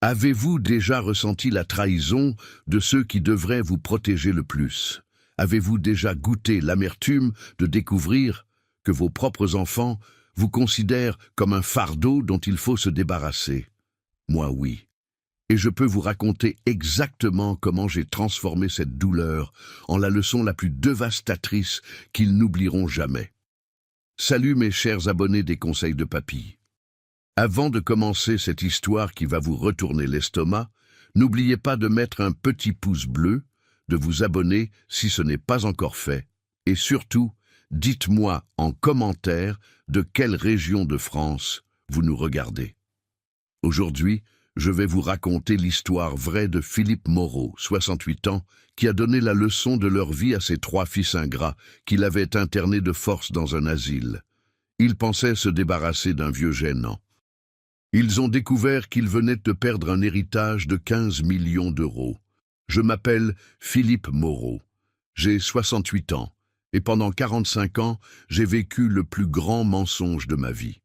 Avez-vous déjà ressenti la trahison de ceux qui devraient vous protéger le plus? Avez-vous déjà goûté l'amertume de découvrir que vos propres enfants vous considèrent comme un fardeau dont il faut se débarrasser? Moi, oui. Et je peux vous raconter exactement comment j'ai transformé cette douleur en la leçon la plus dévastatrice qu'ils n'oublieront jamais. Salut mes chers abonnés des Conseils de Papy. Avant de commencer cette histoire qui va vous retourner l'estomac, n'oubliez pas de mettre un petit pouce bleu, de vous abonner si ce n'est pas encore fait, et surtout, dites-moi en commentaire de quelle région de France vous nous regardez. Aujourd'hui, je vais vous raconter l'histoire vraie de Philippe Moreau, 68 ans, qui a donné la leçon de leur vie à ses 3 fils ingrats qu'il avait internés de force dans un asile. Ils pensaient se débarrasser d'un vieux gênant. Ils ont découvert qu'ils venaient de perdre un héritage de 15 millions d'euros. Je m'appelle Philippe Moreau. J'ai 68 ans, et pendant 45 ans, j'ai vécu le plus grand mensonge de ma vie.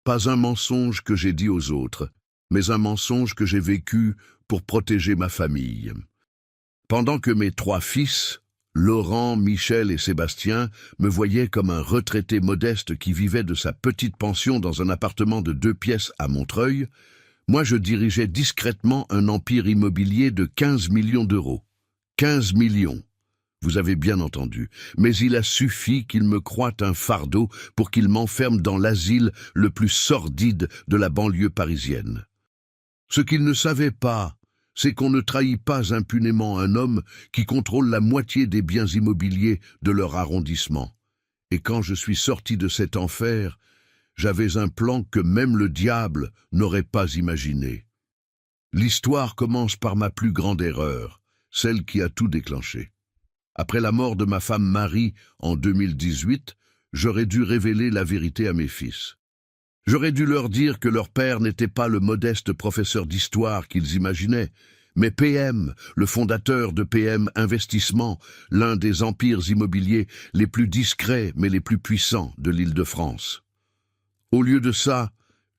Pas un mensonge que j'ai dit aux autres, mais un mensonge que j'ai vécu pour protéger ma famille. Pendant que mes 3 fils, Laurent, Michel et Sébastien, me voyaient comme un retraité modeste qui vivait de sa petite pension dans un appartement de 2 pièces à Montreuil, moi je dirigeais discrètement un empire immobilier de 15 millions d'euros. 15 millions. Vous avez bien entendu, mais il a suffi qu'il me croie un fardeau pour qu'il m'enferme dans l'asile le plus sordide de la banlieue parisienne. Ce qu'il ne savait pas, c'est qu'on ne trahit pas impunément un homme qui contrôle la moitié des biens immobiliers de leur arrondissement. Et quand je suis sorti de cet enfer, j'avais un plan que même le diable n'aurait pas imaginé. L'histoire commence par ma plus grande erreur, celle qui a tout déclenché. Après la mort de ma femme Marie en 2018, j'aurais dû révéler la vérité à mes fils. J'aurais dû leur dire que leur père n'était pas le modeste professeur d'histoire qu'ils imaginaient, mais PM, le fondateur de PM Investissement, l'un des empires immobiliers les plus discrets mais les plus puissants de l'Île-de-France. Au lieu de ça,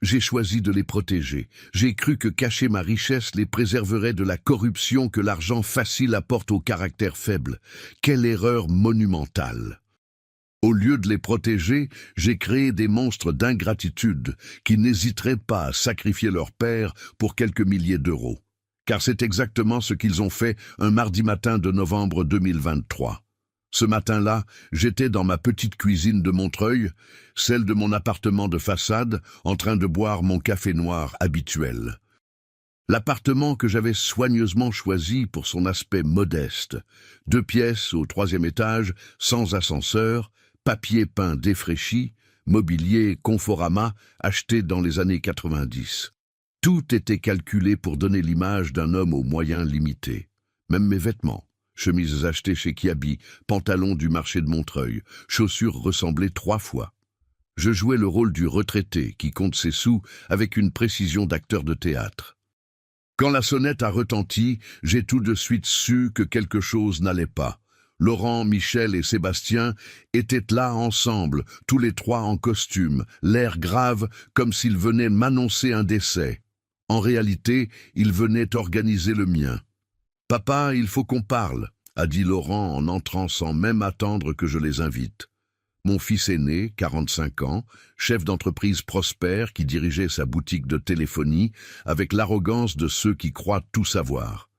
j'ai choisi de les protéger. J'ai cru que cacher ma richesse les préserverait de la corruption que l'argent facile apporte au caractère faible. Quelle erreur monumentale! Au lieu de les protéger, j'ai créé des monstres d'ingratitude qui n'hésiteraient pas à sacrifier leur père pour quelques milliers d'euros. Car c'est exactement ce qu'ils ont fait un mardi matin de novembre 2023. Ce matin-là, j'étais dans ma petite cuisine de Montreuil, celle de mon appartement de façade, en train de boire mon café noir habituel. L'appartement que j'avais soigneusement choisi pour son aspect modeste. 2 pièces au 3e étage, sans ascenseur, papier peint défraîchi, mobilier Conforama acheté dans les années 90. Tout était calculé pour donner l'image d'un homme aux moyens limités. Même mes vêtements, chemises achetées chez Kiabi, pantalons du marché de Montreuil, chaussures ressemblées 3 fois. Je jouais le rôle du retraité qui compte ses sous avec une précision d'acteur de théâtre. Quand la sonnette a retenti, j'ai tout de suite su que quelque chose n'allait pas. Laurent, Michel et Sébastien étaient là ensemble, tous les 3 en costume, l'air grave comme s'ils venaient m'annoncer un décès. En réalité, ils venaient organiser le mien. « Papa, il faut qu'on parle », a dit Laurent en entrant sans même attendre que je les invite. Mon fils aîné, 45 ans, chef d'entreprise prospère qui dirigeait sa boutique de téléphonie avec l'arrogance de ceux qui croient tout savoir.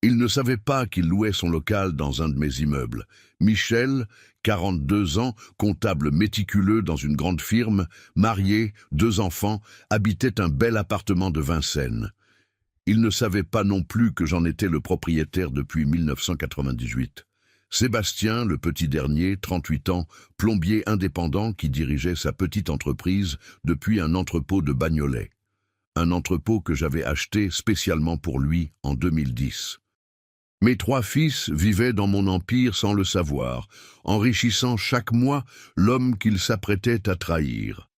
Il ne savait pas qu'il louait son local dans un de mes immeubles. Michel, 42 ans, comptable méticuleux dans une grande firme, marié, 2 enfants, habitait un bel appartement de Vincennes. Il ne savait pas non plus que j'en étais le propriétaire depuis 1998. Sébastien, le petit dernier, 38 ans, plombier indépendant qui dirigeait sa petite entreprise depuis un entrepôt de Bagnolet. Un entrepôt que j'avais acheté spécialement pour lui en 2010. Mes 3 fils vivaient dans mon empire sans le savoir, enrichissant chaque mois l'homme qu'ils s'apprêtaient à trahir.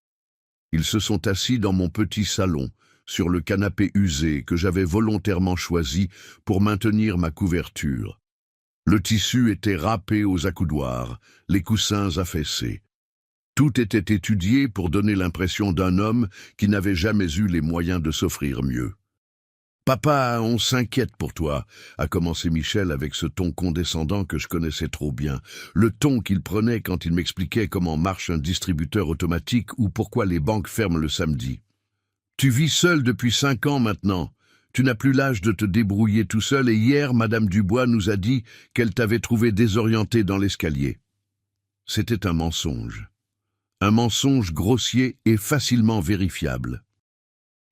Ils se sont assis dans mon petit salon, sur le canapé usé que j'avais volontairement choisi pour maintenir ma couverture. Le tissu était râpé aux accoudoirs, les coussins affaissés. Tout était étudié pour donner l'impression d'un homme qui n'avait jamais eu les moyens de s'offrir mieux. Papa, on s'inquiète pour toi, a commencé Michel avec ce ton condescendant que je connaissais trop bien. Le ton qu'il prenait quand il m'expliquait comment marche un distributeur automatique ou pourquoi les banques ferment le samedi. Tu vis seul depuis 5 ans maintenant. Tu n'as plus l'âge de te débrouiller tout seul et hier, Madame Dubois nous a dit qu'elle t'avait trouvé désorienté dans l'escalier. C'était un mensonge. Un mensonge grossier et facilement vérifiable.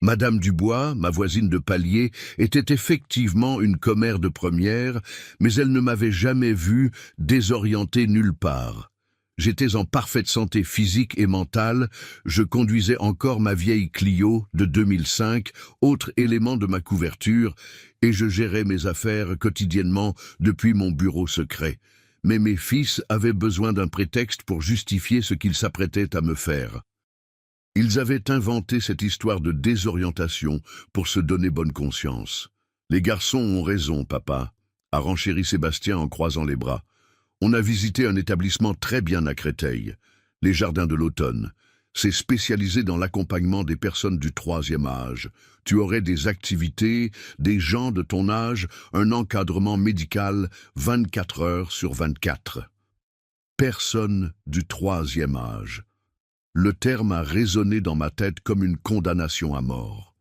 Madame Dubois, ma voisine de palier, était effectivement une commère de première, mais elle ne m'avait jamais vu désorienté nulle part. J'étais en parfaite santé physique et mentale, je conduisais encore ma vieille Clio de 2005, autre élément de ma couverture, et je gérais mes affaires quotidiennement depuis mon bureau secret. Mais mes fils avaient besoin d'un prétexte pour justifier ce qu'ils s'apprêtaient à me faire. Ils avaient inventé cette histoire de désorientation pour se donner bonne conscience. Les garçons ont raison, papa, a renchéri Sébastien en croisant les bras. On a visité un établissement très bien à Créteil, les Jardins de l'Automne. C'est spécialisé dans l'accompagnement des personnes du 3e âge. Tu aurais des activités, des gens de ton âge, un encadrement médical 24 heures sur 24. Personnes du 3e âge. Le terme a résonné dans ma tête comme une condamnation à mort.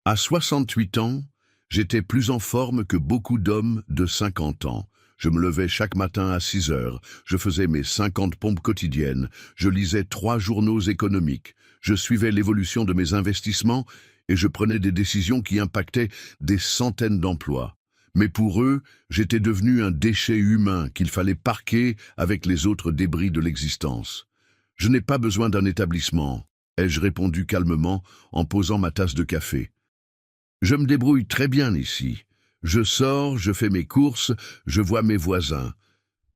À 68 ans, j'étais plus en forme que beaucoup d'hommes de 50 ans. Je me levais chaque matin à 6 heures, je faisais mes 50 pompes quotidiennes, je lisais 3 journaux économiques, je suivais l'évolution de mes investissements et je prenais des décisions qui impactaient des centaines d'emplois. Mais pour eux, j'étais devenu un déchet humain qu'il fallait parquer avec les autres débris de l'existence. « Je n'ai pas besoin d'un établissement », ai-je répondu calmement en posant ma tasse de café. « Je me débrouille très bien ici. Je sors, je fais mes courses, je vois mes voisins. »«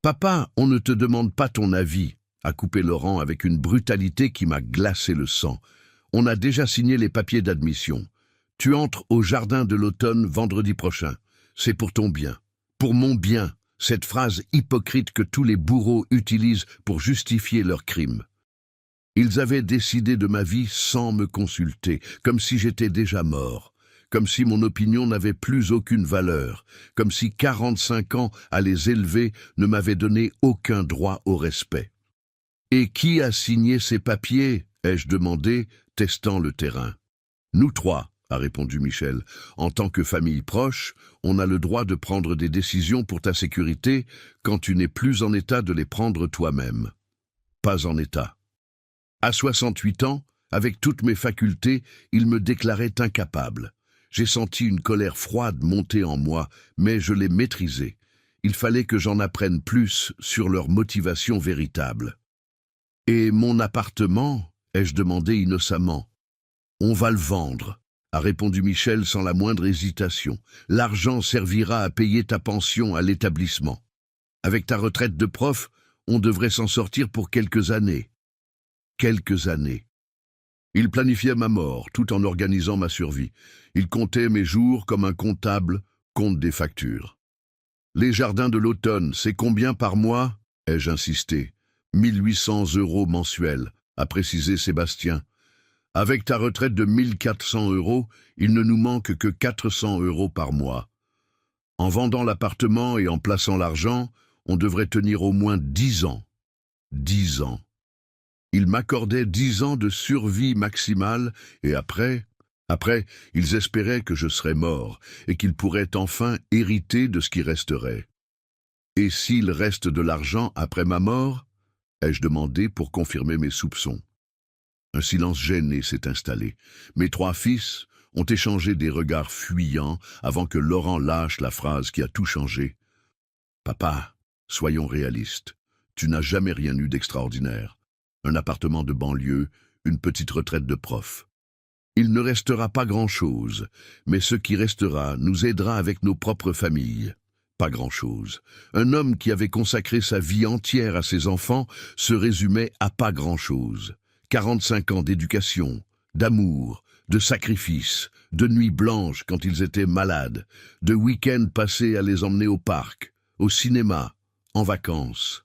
Papa, on ne te demande pas ton avis », a coupé Laurent avec une brutalité qui m'a glacé le sang. « On a déjà signé les papiers d'admission. Tu entres au Jardin de l'Automne vendredi prochain. C'est pour ton bien. Pour mon bien. » Cette phrase hypocrite que tous les bourreaux utilisent pour justifier leurs crimes. Ils avaient décidé de ma vie sans me consulter, comme si j'étais déjà mort, comme si mon opinion n'avait plus aucune valeur, comme si 45 ans à les élever ne m'avaient donné aucun droit au respect. « Et qui a signé ces papiers ?» ai-je demandé, testant le terrain. « Nous 3, a répondu Michel. « En tant que famille proche, on a le droit de prendre des décisions pour ta sécurité quand tu n'es plus en état de les prendre toi-même. » Pas en état. À 68 ans, avec toutes mes facultés, il me déclarait incapable. J'ai senti une colère froide monter en moi, mais je l'ai maîtrisée. Il fallait que j'en apprenne plus sur leur motivation véritable. « Et mon appartement ?» ai-je demandé innocemment. « On va le vendre, » a répondu Michel sans la moindre hésitation. « L'argent servira à payer ta pension à l'établissement. Avec ta retraite de prof, on devrait s'en sortir pour quelques années. » Quelques années. Il planifiait ma mort tout en organisant ma survie. Il comptait mes jours comme un comptable compte des factures. « Les Jardins de l'Automne, c'est combien par mois ?» ai-je insisté. « 1800 € mensuels, a précisé Sébastien. Avec ta retraite de 1400 €, il ne nous manque que 400 € par mois. En vendant l'appartement et en plaçant l'argent, on devrait tenir au moins 10 ans. 10 ans. Ils m'accordaient 10 ans de survie maximale et après, ils espéraient que je serais mort et qu'ils pourraient enfin hériter de ce qui resterait. Et s'il reste de l'argent après ma mort ? Ai-je demandé pour confirmer mes soupçons. Un silence gêné s'est installé. Mes 3 fils ont échangé des regards fuyants avant que Laurent lâche la phrase qui a tout changé. « Papa, soyons réalistes. Tu n'as jamais rien eu d'extraordinaire. Un appartement de banlieue, une petite retraite de prof. Il ne restera pas grand-chose, mais ce qui restera nous aidera avec nos propres familles. Pas grand-chose. Un homme qui avait consacré sa vie entière à ses enfants se résumait à pas grand-chose. 45 ans d'éducation, d'amour, de sacrifice, de nuits blanches quand ils étaient malades, de week-ends passés à les emmener au parc, au cinéma, en vacances.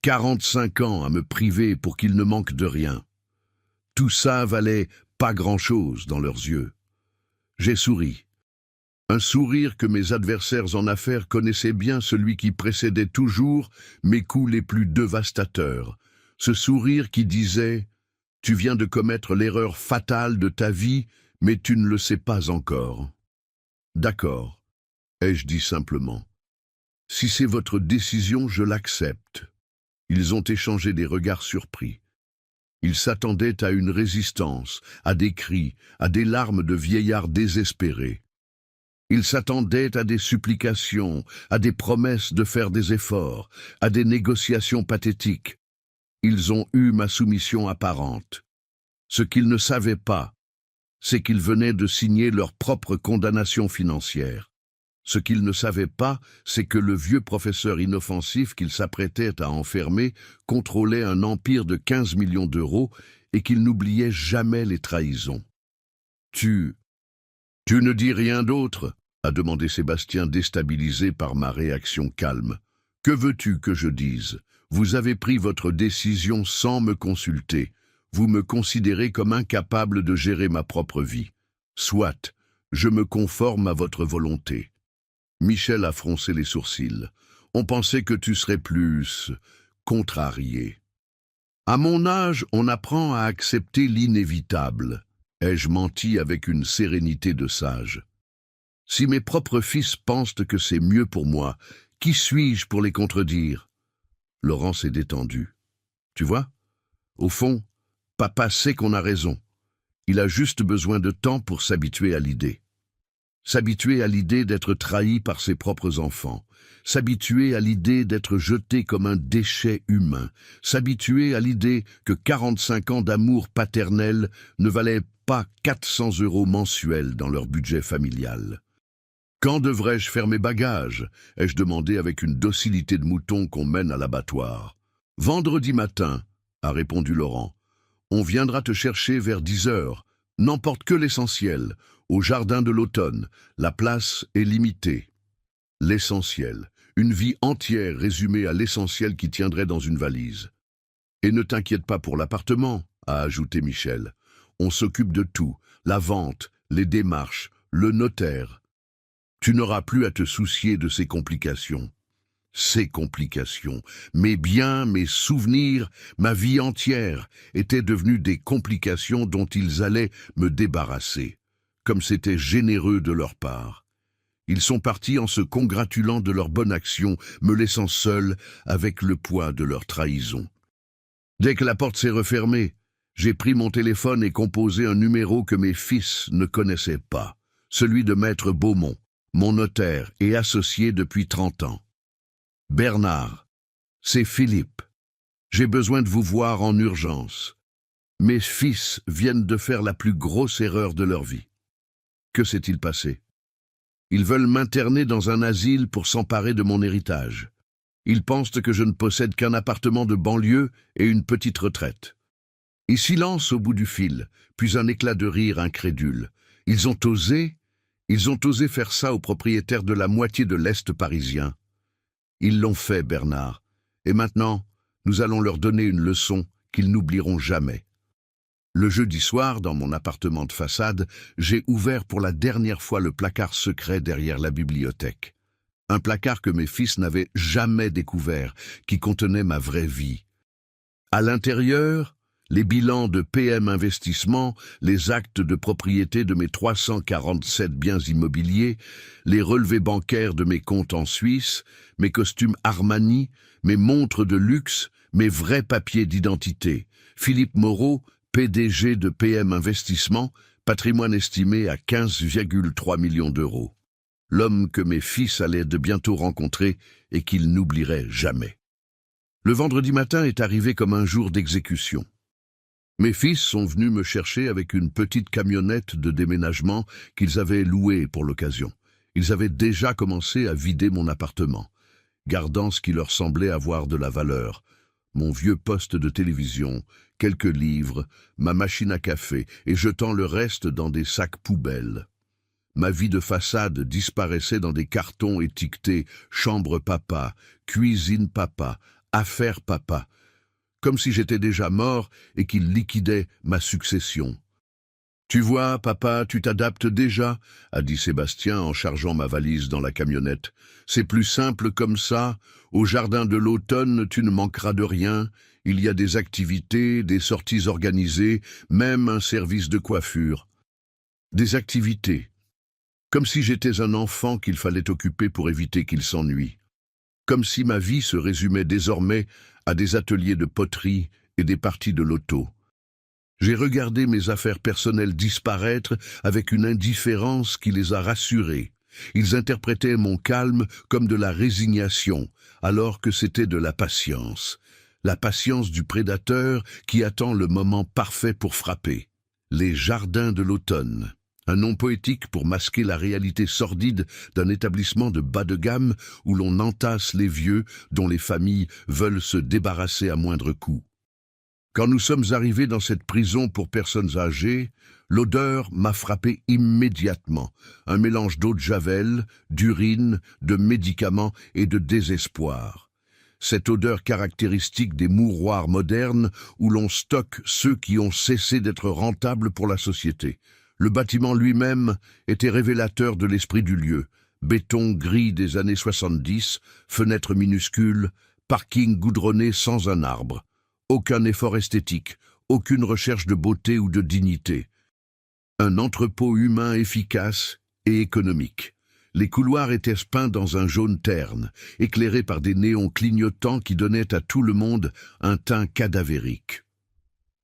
45 ans à me priver pour qu'ils ne manquent de rien. Tout ça valait pas grand-chose dans leurs yeux. J'ai souri. Un sourire que mes adversaires en affaires connaissaient bien, celui qui précédait toujours mes coups les plus dévastateurs. Ce sourire qui disait « Tu viens de commettre l'erreur fatale de ta vie, mais tu ne le sais pas encore. » D'accord, ai-je dit simplement. Si c'est votre décision, je l'accepte. Ils ont échangé des regards surpris. Ils s'attendaient à une résistance, à des cris, à des larmes de vieillards désespérés. Ils s'attendaient à des supplications, à des promesses de faire des efforts, à des négociations pathétiques. Ils ont eu ma soumission apparente. Ce qu'ils ne savaient pas, c'est qu'ils venaient de signer leur propre condamnation financière. Ce qu'ils ne savaient pas, c'est que le vieux professeur inoffensif qu'ils s'apprêtaient à enfermer contrôlait un empire de 15 millions d'euros et qu'il n'oubliait jamais les trahisons. « Tu ne dis rien d'autre ?» a demandé Sébastien, déstabilisé par ma réaction calme. « Que veux-tu que je dise? Vous avez pris votre décision sans me consulter. Vous me considérez comme incapable de gérer ma propre vie. Soit, je me conforme à votre volonté. » Michel a froncé les sourcils. « On pensait que tu serais plus contrarié. » À mon âge, on apprend à accepter l'inévitable. Ai-je menti avec une sérénité de sage? Si mes propres fils pensent que c'est mieux pour moi, qui suis-je pour les contredire? Laurent s'est détendu. Tu vois? Au fond, papa sait qu'on a raison. Il a juste besoin de temps pour s'habituer à l'idée. S'habituer à l'idée d'être trahi par ses propres enfants, s'habituer à l'idée d'être jeté comme un déchet humain, s'habituer à l'idée que 45 ans d'amour paternel ne valaient pas 400 € mensuels dans leur budget familial. « Quand devrais-je faire mes bagages ?» ai-je demandé avec une docilité de mouton qu'on mène à l'abattoir. « Vendredi matin » a répondu Laurent. « On viendra te chercher vers 10 heures. N'emporte que l'essentiel. Au jardin de l'automne, la place est limitée. » L'essentiel, une vie entière résumée à l'essentiel qui tiendrait dans une valise. « Et ne t'inquiète pas pour l'appartement » a ajouté Michel. « On s'occupe de tout, la vente, les démarches, le notaire. Tu n'auras plus à te soucier de ces complications. » Ces complications, mes biens, mes souvenirs, ma vie entière étaient devenus des complications dont ils allaient me débarrasser. Comme c'était généreux de leur part. Ils sont partis en se congratulant de leur bonne action, me laissant seul avec le poids de leur trahison. Dès que la porte s'est refermée, j'ai pris mon téléphone et composé un numéro que mes fils ne connaissaient pas, celui de Maître Beaumont, mon notaire et associé depuis 30 ans. « Bernard, c'est Philippe. J'ai besoin de vous voir en urgence. Mes fils viennent de faire la plus grosse erreur de leur vie. » Que s'est-il passé? Ils veulent m'interner dans un asile pour s'emparer de mon héritage. Ils pensent que je ne possède qu'un appartement de banlieue et une petite retraite. Et silence au bout du fil, puis un éclat de rire incrédule. Ils ont osé faire ça aux propriétaires de la moitié de l'Est parisien. Ils l'ont fait, Bernard. Et maintenant, nous allons leur donner une leçon qu'ils n'oublieront jamais. Le jeudi soir, dans mon appartement de façade, j'ai ouvert pour la dernière fois le placard secret derrière la bibliothèque. Un placard que mes fils n'avaient jamais découvert, qui contenait ma vraie vie. À l'intérieur, les bilans de PM Investissement, les actes de propriété de mes 347 biens immobiliers, les relevés bancaires de mes comptes en Suisse, mes costumes Armani, mes montres de luxe, mes vrais papiers d'identité. Philippe Moreau, PDG de PM Investissement, patrimoine estimé à 15,3 millions d'euros. L'homme que mes fils allaient de bientôt rencontrer et qu'ils n'oublieraient jamais. Le vendredi matin est arrivé comme un jour d'exécution. Mes fils sont venus me chercher avec une petite camionnette de déménagement qu'ils avaient louée pour l'occasion. Ils avaient déjà commencé à vider mon appartement, gardant ce qui leur semblait avoir de la valeur. Mon vieux poste de télévision, quelques livres, ma machine à café, et jetant le reste dans des sacs poubelles. Ma vie de façade disparaissait dans des cartons étiquetés « Chambre papa »,« Cuisine papa »,« Affaires papa », comme si j'étais déjà mort et qu'ils liquidaient ma succession. Tu vois, papa, tu t'adaptes déjà, a dit Sébastien en chargeant ma valise dans la camionnette. C'est plus simple comme ça. Au jardin de l'automne, tu ne manqueras de rien. Il y a des activités, des sorties organisées, même un service de coiffure. Des activités. Comme si j'étais un enfant qu'il fallait occuper pour éviter qu'il s'ennuie. Comme si ma vie se résumait désormais à des ateliers de poterie et des parties de loto. J'ai regardé mes affaires personnelles disparaître avec une indifférence qui les a rassurés. Ils interprétaient mon calme comme de la résignation, alors que c'était de la patience. La patience du prédateur qui attend le moment parfait pour frapper. Les jardins de l'automne. Un nom poétique pour masquer la réalité sordide d'un établissement de bas de gamme où l'on entasse les vieux dont les familles veulent se débarrasser à moindre coût. Quand nous sommes arrivés dans cette prison pour personnes âgées, l'odeur m'a frappé immédiatement. Un mélange d'eau de javel, d'urine, de médicaments et de désespoir. Cette odeur caractéristique des mouroirs modernes où l'on stocke ceux qui ont cessé d'être rentables pour la société. Le bâtiment lui-même était révélateur de l'esprit du lieu. Béton gris des années 70, fenêtres minuscules, parking goudronné sans un arbre. Aucun effort esthétique, aucune recherche de beauté ou de dignité. Un entrepôt humain efficace et économique. Les couloirs étaient peints dans un jaune terne, éclairés par des néons clignotants qui donnaient à tout le monde un teint cadavérique.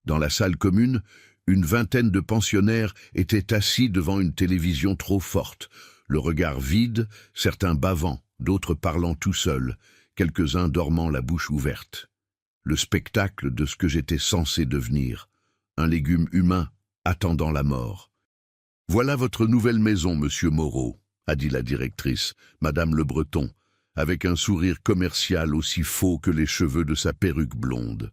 Dans la salle commune, une vingtaine de pensionnaires étaient assis devant une télévision trop forte, le regard vide, certains bavant, d'autres parlant tout seuls, quelques-uns dormant la bouche ouverte. Le spectacle de ce que j'étais censé devenir, un légume humain attendant la mort. « Voilà votre nouvelle maison, monsieur Moreau », a dit la directrice, madame Le Breton, avec un sourire commercial aussi faux que les cheveux de sa perruque blonde.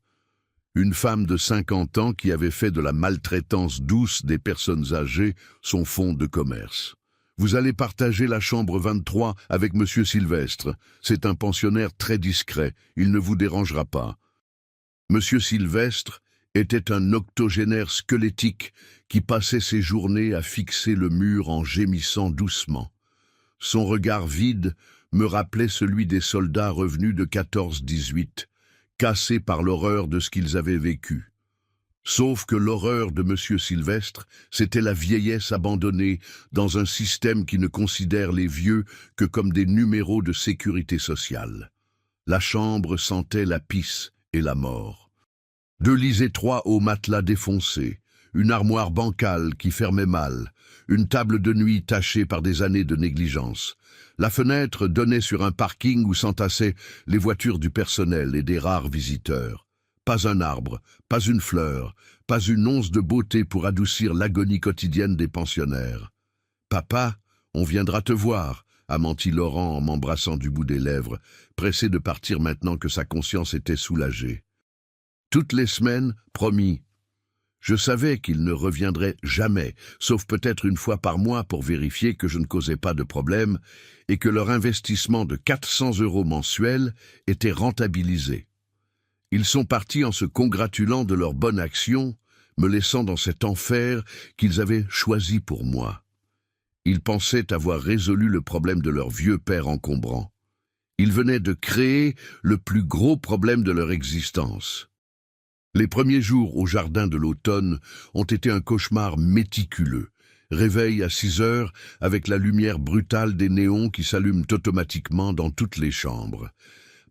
Une femme de 50 ans qui avait fait de la maltraitance douce des personnes âgées son fonds de commerce. Vous allez partager la chambre 23 avec monsieur Sylvestre. C'est un pensionnaire très discret, il ne vous dérangera pas. Monsieur Sylvestre était un octogénaire squelettique qui passait ses journées à fixer le mur en gémissant doucement. Son regard vide me rappelait celui des soldats revenus de 14-18, cassés par l'horreur de ce qu'ils avaient vécu. Sauf que l'horreur de monsieur Sylvestre, c'était la vieillesse abandonnée dans un système qui ne considère les vieux que comme des numéros de sécurité sociale. La chambre sentait la pisse et la mort. 2 lits étroits au matelas défoncé, une armoire bancale qui fermait mal, une table de nuit tachée par des années de négligence. La fenêtre donnait sur un parking où s'entassaient les voitures du personnel et des rares visiteurs. Pas un arbre, pas une fleur, pas une once de beauté pour adoucir l'agonie quotidienne des pensionnaires. « Papa, on viendra te voir », a menti Laurent en m'embrassant du bout des lèvres, pressé de partir maintenant que sa conscience était soulagée. Toutes les semaines, promis. Je savais qu'il ne reviendrait jamais, sauf peut-être une fois par mois pour vérifier que je ne causais pas de problème et que leur investissement de 400 € mensuels était rentabilisé. Ils sont partis en se congratulant de leur bonne action, me laissant dans cet enfer qu'ils avaient choisi pour moi. Ils pensaient avoir résolu le problème de leur vieux père encombrant. Ils venaient de créer le plus gros problème de leur existence. Les premiers jours au jardin de l'automne ont été un cauchemar méticuleux. Réveil à 6 heures avec la lumière brutale des néons qui s'allument automatiquement dans toutes les chambres.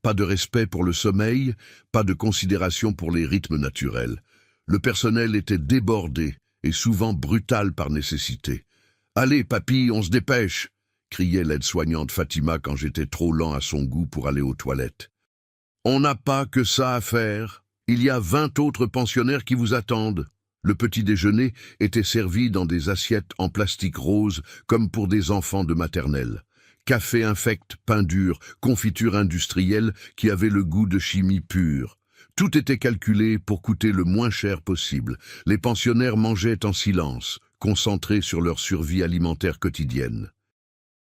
Pas de respect pour le sommeil, pas de considération pour les rythmes naturels. Le personnel était débordé et souvent brutal par nécessité. « Allez, papy, on se dépêche !» criait l'aide-soignante Fatima quand j'étais trop lent à son goût pour aller aux toilettes. « On n'a pas que ça à faire. Il y a 20 autres pensionnaires qui vous attendent. » Le petit déjeuner était servi dans des assiettes en plastique rose comme pour des enfants de maternelle. Café infect, pain dur, confiture industrielle qui avait le goût de chimie pure. Tout était calculé pour coûter le moins cher possible. Les pensionnaires mangeaient en silence, concentrés sur leur survie alimentaire quotidienne.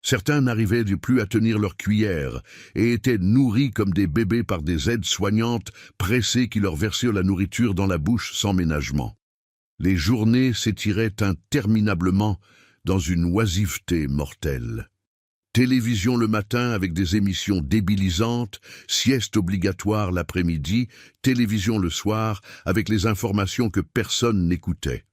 Certains n'arrivaient plus à tenir leur cuillère et étaient nourris comme des bébés par des aides soignantes pressées qui leur versaient la nourriture dans la bouche sans ménagement. Les journées s'étiraient interminablement dans une oisiveté mortelle. Télévision le matin avec des émissions débilisantes, sieste obligatoire l'après-midi, télévision le soir avec les informations que personne n'écoutait.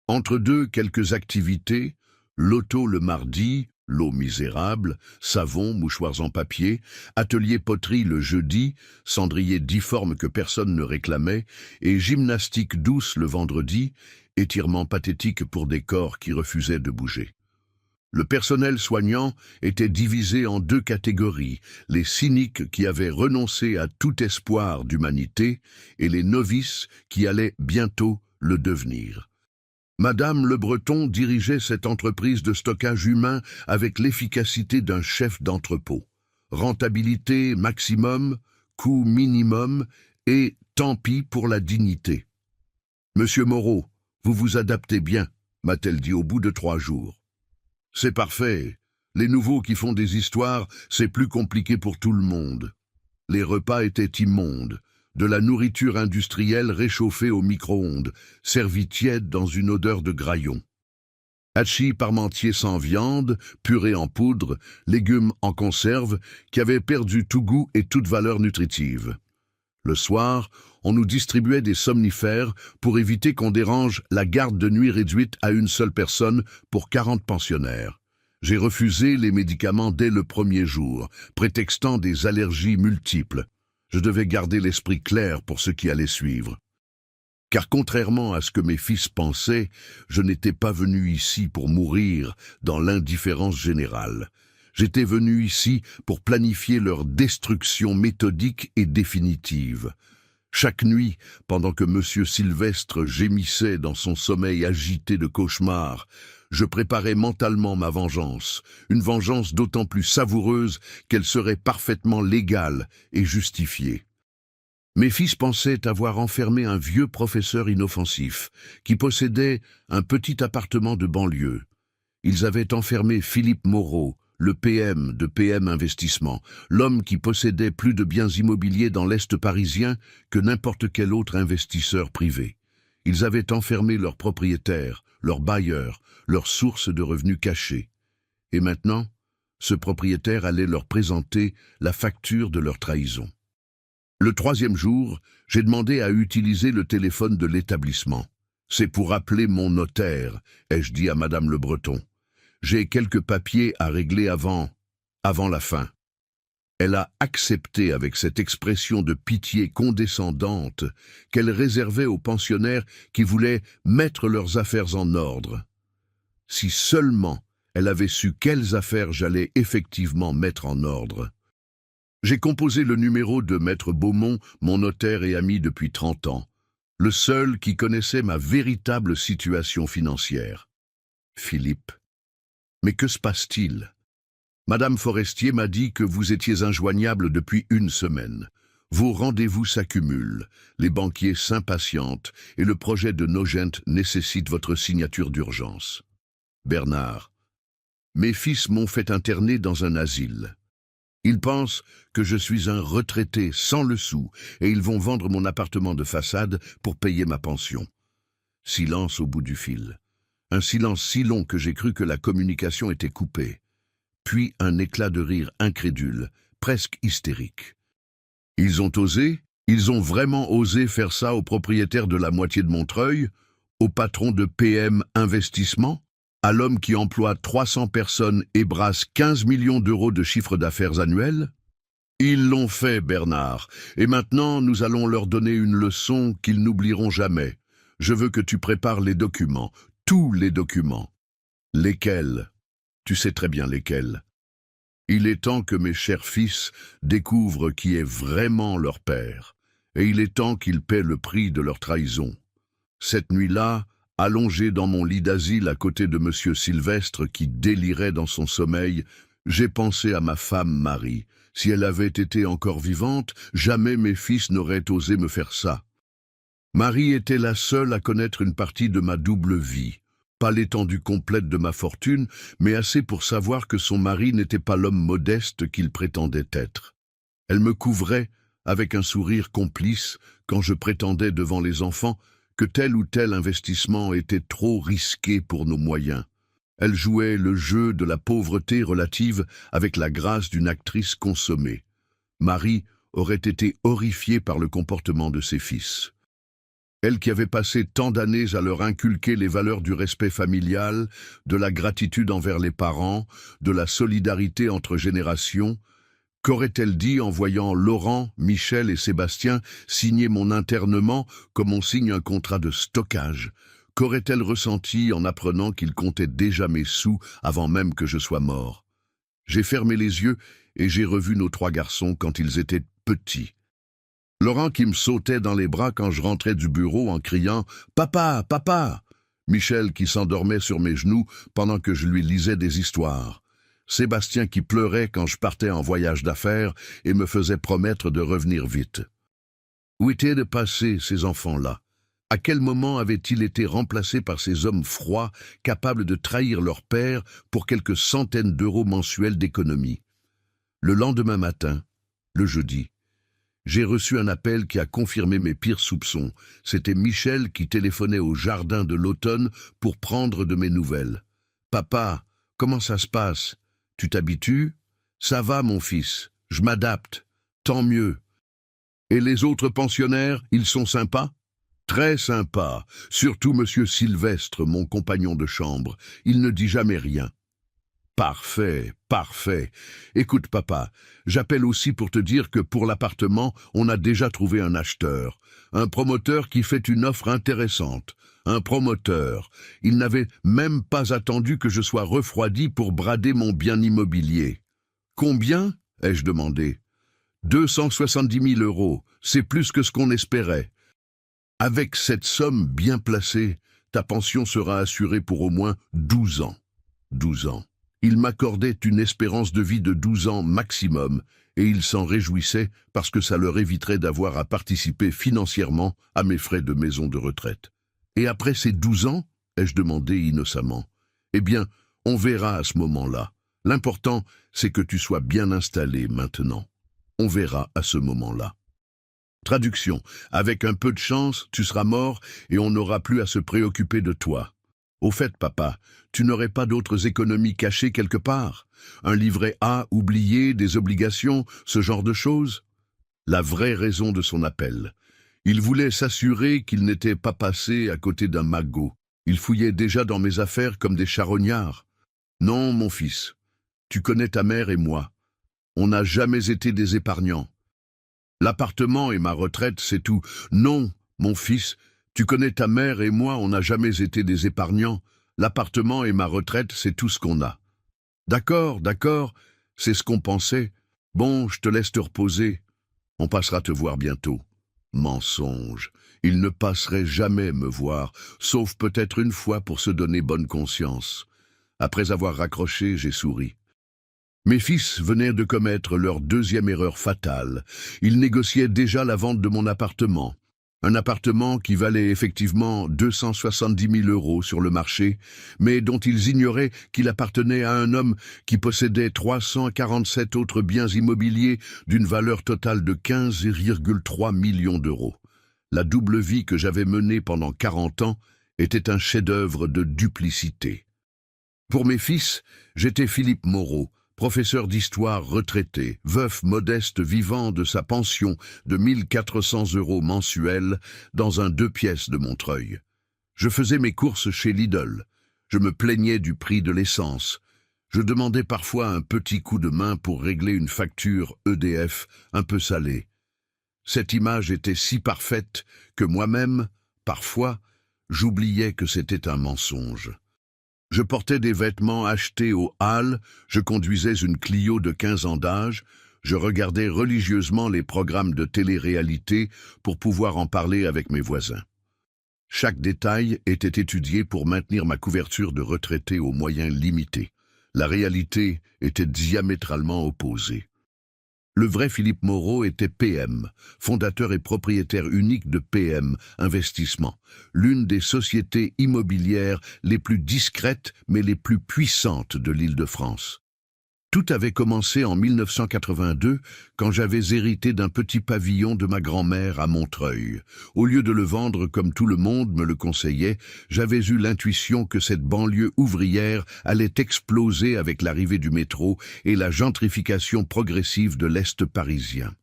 Entre deux, quelques activités, loto le mardi, l'eau misérable, savon, mouchoirs en papier, atelier poterie le jeudi, cendrier difforme que personne ne réclamait, et gymnastique douce le vendredi, étirement pathétique pour des corps qui refusaient de bouger. Le personnel soignant était divisé en deux catégories, les cyniques qui avaient renoncé à tout espoir d'humanité et les novices qui allaient bientôt le devenir. Madame Le Breton dirigeait cette entreprise de stockage humain avec l'efficacité d'un chef d'entrepôt. Rentabilité maximum, coût minimum et tant pis pour la dignité. « Monsieur Moreau, vous vous adaptez bien », m'a-t-elle dit au bout de 3 jours. « C'est parfait. Les nouveaux qui font des histoires, c'est plus compliqué pour tout le monde. » Les repas étaient immondes. De la nourriture industrielle réchauffée au micro-ondes, servie tiède dans une odeur de graillon. Hachis parmentier sans viande, purée en poudre, légumes en conserve, qui avaient perdu tout goût et toute valeur nutritive. Le soir, on nous distribuait des somnifères pour éviter qu'on dérange la garde de nuit réduite à une seule personne pour 40 pensionnaires. J'ai refusé les médicaments dès le premier jour, prétextant des allergies multiples. Je devais garder l'esprit clair pour ce qui allait suivre. Car contrairement à ce que mes fils pensaient, je n'étais pas venu ici pour mourir dans l'indifférence générale. J'étais venu ici pour planifier leur destruction méthodique et définitive. Chaque nuit, pendant que M. Sylvestre gémissait dans son sommeil agité de cauchemars, je préparais mentalement ma vengeance, une vengeance d'autant plus savoureuse qu'elle serait parfaitement légale et justifiée. Mes fils pensaient avoir enfermé un vieux professeur inoffensif, qui possédait un petit appartement de banlieue. Ils avaient enfermé Philippe Moreau, le PM de PM Investissement, l'homme qui possédait plus de biens immobiliers dans l'Est parisien que n'importe quel autre investisseur privé. Ils avaient enfermé leurs propriétaires, leurs bailleurs, leurs sources de revenus cachés. Et maintenant, ce propriétaire allait leur présenter la facture de leur trahison. Le 3e jour, j'ai demandé à utiliser le téléphone de l'établissement. « C'est pour appeler mon notaire », ai-je dit à Madame Le Breton. « J'ai quelques papiers à régler avant la fin. » Elle a accepté avec cette expression de pitié condescendante qu'elle réservait aux pensionnaires qui voulaient mettre leurs affaires en ordre. Si seulement elle avait su quelles affaires j'allais effectivement mettre en ordre. J'ai composé le numéro de Maître Beaumont, mon notaire et ami depuis 30 ans, le seul qui connaissait ma véritable situation financière. Philippe. Mais que se passe-t-il ? Madame Forestier m'a dit que vous étiez injoignable depuis 1 semaine. Vos rendez-vous s'accumulent, les banquiers s'impatientent et le projet de Nogent nécessite votre signature d'urgence. Bernard. Mes fils m'ont fait interner dans un asile. Ils pensent que je suis un retraité sans le sou et ils vont vendre mon appartement de façade pour payer ma pension. Silence au bout du fil. Un silence si long que j'ai cru que la communication était coupée. Puis un éclat de rire incrédule, presque hystérique. Ils ont osé, ils ont vraiment osé faire ça au propriétaire de la moitié de Montreuil, au patron de PM Investissement, à l'homme qui emploie 300 personnes et brasse 15 millions d'euros de chiffre d'affaires annuel? Ils l'ont fait, Bernard, et maintenant nous allons leur donner une leçon qu'ils n'oublieront jamais. Je veux que tu prépares les documents, tous les documents. Lesquels? Tu sais très bien lesquels. Il est temps que mes chers fils découvrent qui est vraiment leur père, et il est temps qu'ils paient le prix de leur trahison. Cette nuit-là, allongé dans mon lit d'asile à côté de M. Sylvestre qui délirait dans son sommeil, j'ai pensé à ma femme Marie. Si elle avait été encore vivante, jamais mes fils n'auraient osé me faire ça. Marie était la seule à connaître une partie de ma double vie. Pas l'étendue complète de ma fortune, mais assez pour savoir que son mari n'était pas l'homme modeste qu'il prétendait être. Elle me couvrait avec un sourire complice quand je prétendais devant les enfants que tel ou tel investissement était trop risqué pour nos moyens. Elle jouait le jeu de la pauvreté relative avec la grâce d'une actrice consommée. Marie aurait été horrifiée par le comportement de ses fils. Elle qui avait passé tant d'années à leur inculquer les valeurs du respect familial, de la gratitude envers les parents, de la solidarité entre générations, qu'aurait-elle dit en voyant Laurent, Michel et Sébastien signer mon internement comme on signe un contrat de stockage? Qu'aurait-elle ressenti en apprenant qu'ils comptaient déjà mes sous avant même que je sois mort? J'ai fermé les yeux et j'ai revu nos 3 garçons quand ils étaient petits. Laurent qui me sautait dans les bras quand je rentrais du bureau en criant « Papa, papa !» Michel qui s'endormait sur mes genoux pendant que je lui lisais des histoires. Sébastien qui pleurait quand je partais en voyage d'affaires et me faisait promettre de revenir vite. Où étaient passés ces enfants-là? À quel moment avaient-ils été remplacés par ces hommes froids, capables de trahir leur père pour quelques centaines d'euros mensuels d'économie? Le lendemain matin, le jeudi, j'ai reçu un appel qui a confirmé mes pires soupçons. C'était Michel qui téléphonait au jardin de l'automne pour prendre de mes nouvelles. « Papa, comment ça se passe? Tu t'habitues? »« Ça va, mon fils, je m'adapte. Tant mieux. »« Et les autres pensionnaires, ils sont sympas? » ?»« Très sympas, surtout monsieur Sylvestre, mon compagnon de chambre. Il ne dit jamais rien. » Parfait, parfait. Écoute, papa, j'appelle aussi pour te dire que pour l'appartement, on a déjà trouvé un acheteur. Un promoteur qui fait une offre intéressante. Un promoteur. Il n'avait même pas attendu que je sois refroidi pour brader mon bien immobilier. Combien? Ai-je demandé. 270 000 euros. C'est plus que ce qu'on espérait. Avec cette somme bien placée, ta pension sera assurée pour au moins 12 ans. 12 ans. Il m'accordait une espérance de vie de 12 ans maximum, et il s'en réjouissait parce que ça leur éviterait d'avoir à participer financièrement à mes frais de maison de retraite. Et après ces 12 ans, ai-je demandé innocemment, eh bien, on verra à ce moment-là. L'important, c'est que tu sois bien installé maintenant. On verra à ce moment-là. Traduction. Avec un peu de chance, tu seras mort et on n'aura plus à se préoccuper de toi. Au fait, papa, tu n'aurais pas d'autres économies cachées quelque part? Un livret A oublié, des obligations, ce genre de choses? La vraie raison de son appel. Il voulait s'assurer qu'il n'était pas passé à côté d'un magot. Il fouillait déjà dans mes affaires comme des charognards. Non, mon fils, tu connais ta mère et moi. On n'a jamais été des épargnants. L'appartement et ma retraite, c'est tout. Non, mon fils, tu connais ta mère et moi, on n'a jamais été des épargnants. L'appartement et ma retraite, c'est tout ce qu'on a. D'accord, d'accord, c'est ce qu'on pensait. Bon, je te laisse te reposer. On passera te voir bientôt. Mensonge. Il ne passerait jamais me voir, sauf peut-être une fois pour se donner bonne conscience. Après avoir raccroché, j'ai souri. Mes fils venaient de commettre leur 2e erreur fatale. Ils négociaient déjà la vente de mon appartement. Un appartement qui valait effectivement 270 000 euros sur le marché, mais dont ils ignoraient qu'il appartenait à un homme qui possédait 347 autres biens immobiliers d'une valeur totale de 15,3 millions d'euros. La double vie que j'avais menée pendant 40 ans était un chef-d'œuvre de duplicité. Pour mes fils, j'étais Philippe Moreau, professeur d'histoire retraité, veuf modeste vivant de sa pension de 1 400 euros mensuels dans un 2 pièces de Montreuil. Je faisais mes courses chez Lidl. Je me plaignais du prix de l'essence. Je demandais parfois un petit coup de main pour régler une facture EDF un peu salée. Cette image était si parfaite que moi-même, parfois, j'oubliais que c'était un mensonge. Je portais des vêtements achetés au Halles, je conduisais une Clio de 15 ans d'âge, je regardais religieusement les programmes de télé-réalité pour pouvoir en parler avec mes voisins. Chaque détail était étudié pour maintenir ma couverture de retraité aux moyens limités. La réalité était diamétralement opposée. Le vrai Philippe Moreau était PM, fondateur et propriétaire unique de PM Investissement, l'une des sociétés immobilières les plus discrètes mais les plus puissantes de l'Île-de-France. Tout avait commencé en 1982, quand j'avais hérité d'un petit pavillon de ma grand-mère à Montreuil. Au lieu de le vendre comme tout le monde me le conseillait, j'avais eu l'intuition que cette banlieue ouvrière allait exploser avec l'arrivée du métro et la gentrification progressive de l'Est parisien.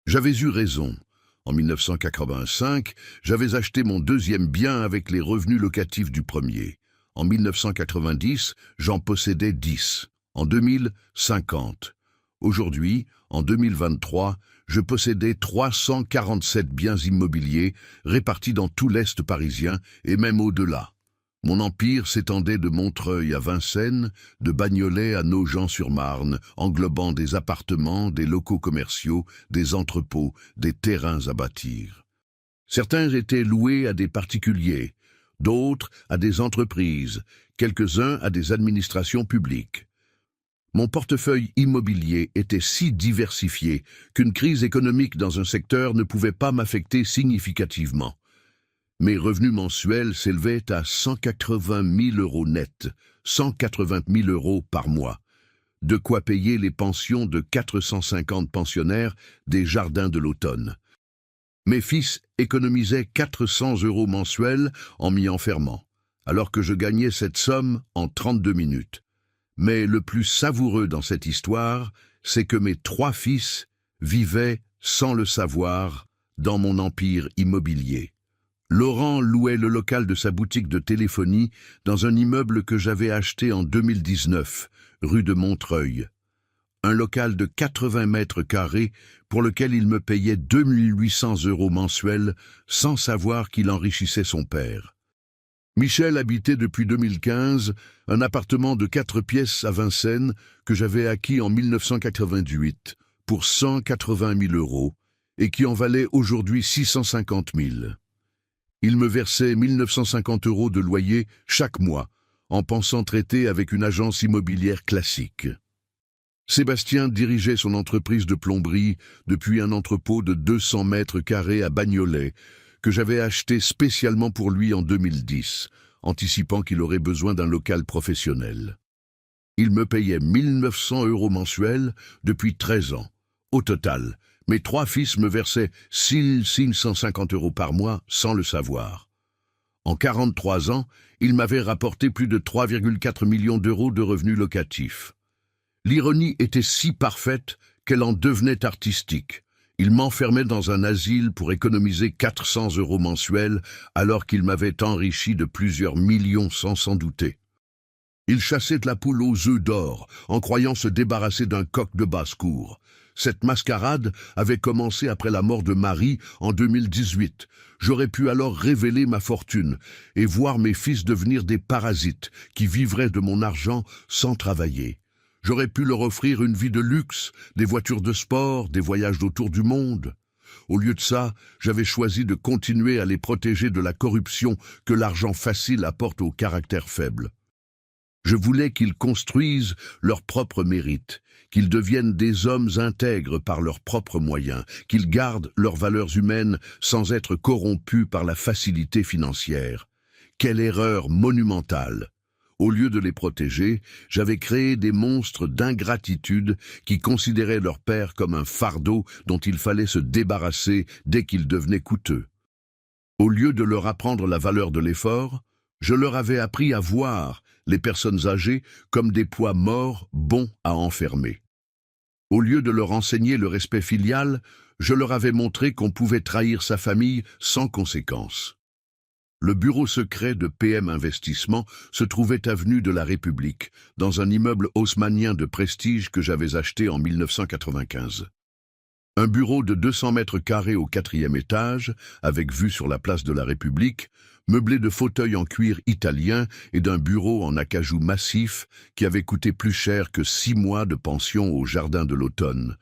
J'avais eu raison. En 1985, j'avais acheté mon deuxième bien avec les revenus locatifs du premier. En 1990, j'en possédais 10. En 2000, 50. Aujourd'hui, en 2023, je possédais 347 biens immobiliers répartis dans tout l'Est parisien et même au-delà. Mon empire s'étendait de Montreuil à Vincennes, de Bagnolet à Nogent-sur-Marne, englobant des appartements, des locaux commerciaux, des entrepôts, des terrains à bâtir. Certains étaient loués à des particuliers, d'autres à des entreprises, quelques-uns à des administrations publiques. Mon portefeuille immobilier était si diversifié qu'une crise économique dans un secteur ne pouvait pas m'affecter significativement. Mes revenus mensuels s'élevaient à 180 000 € net, 180 000 € par mois. De quoi payer les pensions de 450 pensionnaires des Jardins de l'Automne. Mes fils économisaient 400 € mensuels en m'y enfermant, alors que je gagnais cette somme en 32 minutes. Mais le plus savoureux dans cette histoire, c'est que mes 3 fils vivaient, sans le savoir, dans mon empire immobilier. Laurent louait le local de sa boutique de téléphonie dans un immeuble que j'avais acheté en 2019, rue de Montreuil. Un local de 80 mètres carrés pour lequel il me payait 2 800 € mensuels sans savoir qu'il enrichissait son père. Michel habitait depuis 2015 un appartement de 4 pièces à Vincennes que j'avais acquis en 1988 pour 180 000 € et qui en valait aujourd'hui 650 000. Il me versait 1 950 € de loyer chaque mois en pensant traiter avec une agence immobilière classique. Sébastien dirigeait son entreprise de plomberie depuis un entrepôt de 200 mètres carrés à Bagnolet, que j'avais acheté spécialement pour lui en 2010, anticipant qu'il aurait besoin d'un local professionnel. Il me payait 1 900 € mensuels depuis 13 ans. Au total, mes 3 fils me versaient 6 650 € par mois sans le savoir. En 43 ans, il m'avait rapporté plus de 3,4 millions d'euros de revenus locatifs. L'ironie était si parfaite qu'elle en devenait artistique. Il m'enfermait dans un asile pour économiser 400 € mensuels alors qu'il m'avait enrichi de plusieurs millions sans s'en douter. Il chassait la poule aux œufs d'or en croyant se débarrasser d'un coq de basse-cour. Cette mascarade avait commencé après la mort de Marie en 2018. J'aurais pu alors révéler ma fortune et voir mes fils devenir des parasites qui vivraient de mon argent sans travailler. J'aurais pu leur offrir une vie de luxe, des voitures de sport, des voyages autour du monde. Au lieu de ça, j'avais choisi de continuer à les protéger de la corruption que l'argent facile apporte au caractère faible. Je voulais qu'ils construisent leur propre mérite, qu'ils deviennent des hommes intègres par leurs propres moyens, qu'ils gardent leurs valeurs humaines sans être corrompus par la facilité financière. Quelle erreur monumentale! Au lieu de les protéger, j'avais créé des monstres d'ingratitude qui considéraient leur père comme un fardeau dont il fallait se débarrasser dès qu'il devenait coûteux. Au lieu de leur apprendre la valeur de l'effort, je leur avais appris à voir les personnes âgées comme des poids morts bons à enfermer. Au lieu de leur enseigner le respect filial, je leur avais montré qu'on pouvait trahir sa famille sans conséquence. Le bureau secret de PM Investissement se trouvait avenue de la République, dans un immeuble haussmannien de prestige que j'avais acheté en 1995. Un bureau de 200 mètres carrés au 4e étage, avec vue sur la place de la République, meublé de fauteuils en cuir italien et d'un bureau en acajou massif qui avait coûté plus cher que 6 mois de pension au Jardin de l'Automne.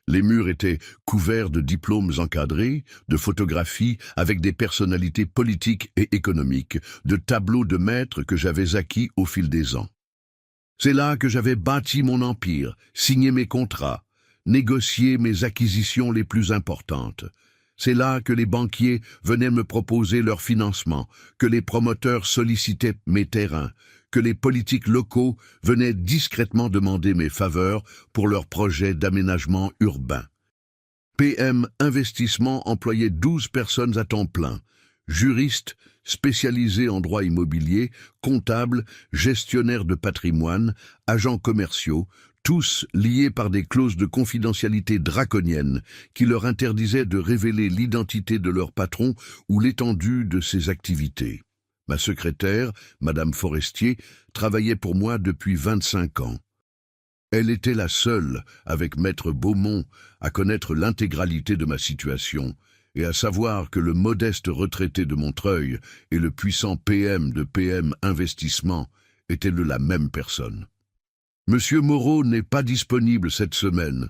Les murs étaient couverts de diplômes encadrés, de photographies avec des personnalités politiques et économiques, de tableaux de maîtres que j'avais acquis au fil des ans. C'est là que j'avais bâti mon empire, signé mes contrats, négocié mes acquisitions les plus importantes. C'est là que les banquiers venaient me proposer leur financement, que les promoteurs sollicitaient mes terrains, que les politiques locaux venaient discrètement demander mes faveurs pour leurs projets d'aménagement urbain. PM Investissement employait 12 personnes à temps plein, juristes spécialisés en droit immobilier, comptables, gestionnaires de patrimoine, agents commerciaux, tous liés par des clauses de confidentialité draconiennes qui leur interdisaient de révéler l'identité de leur patron ou l'étendue de ses activités. Ma secrétaire, Madame Forestier, travaillait pour moi depuis 25 ans. Elle était la seule, avec Maître Beaumont, à connaître l'intégralité de ma situation et à savoir que le modeste retraité de Montreuil et le puissant PM de PM Investissement étaient la même personne. « Monsieur Moreau n'est pas disponible cette semaine »,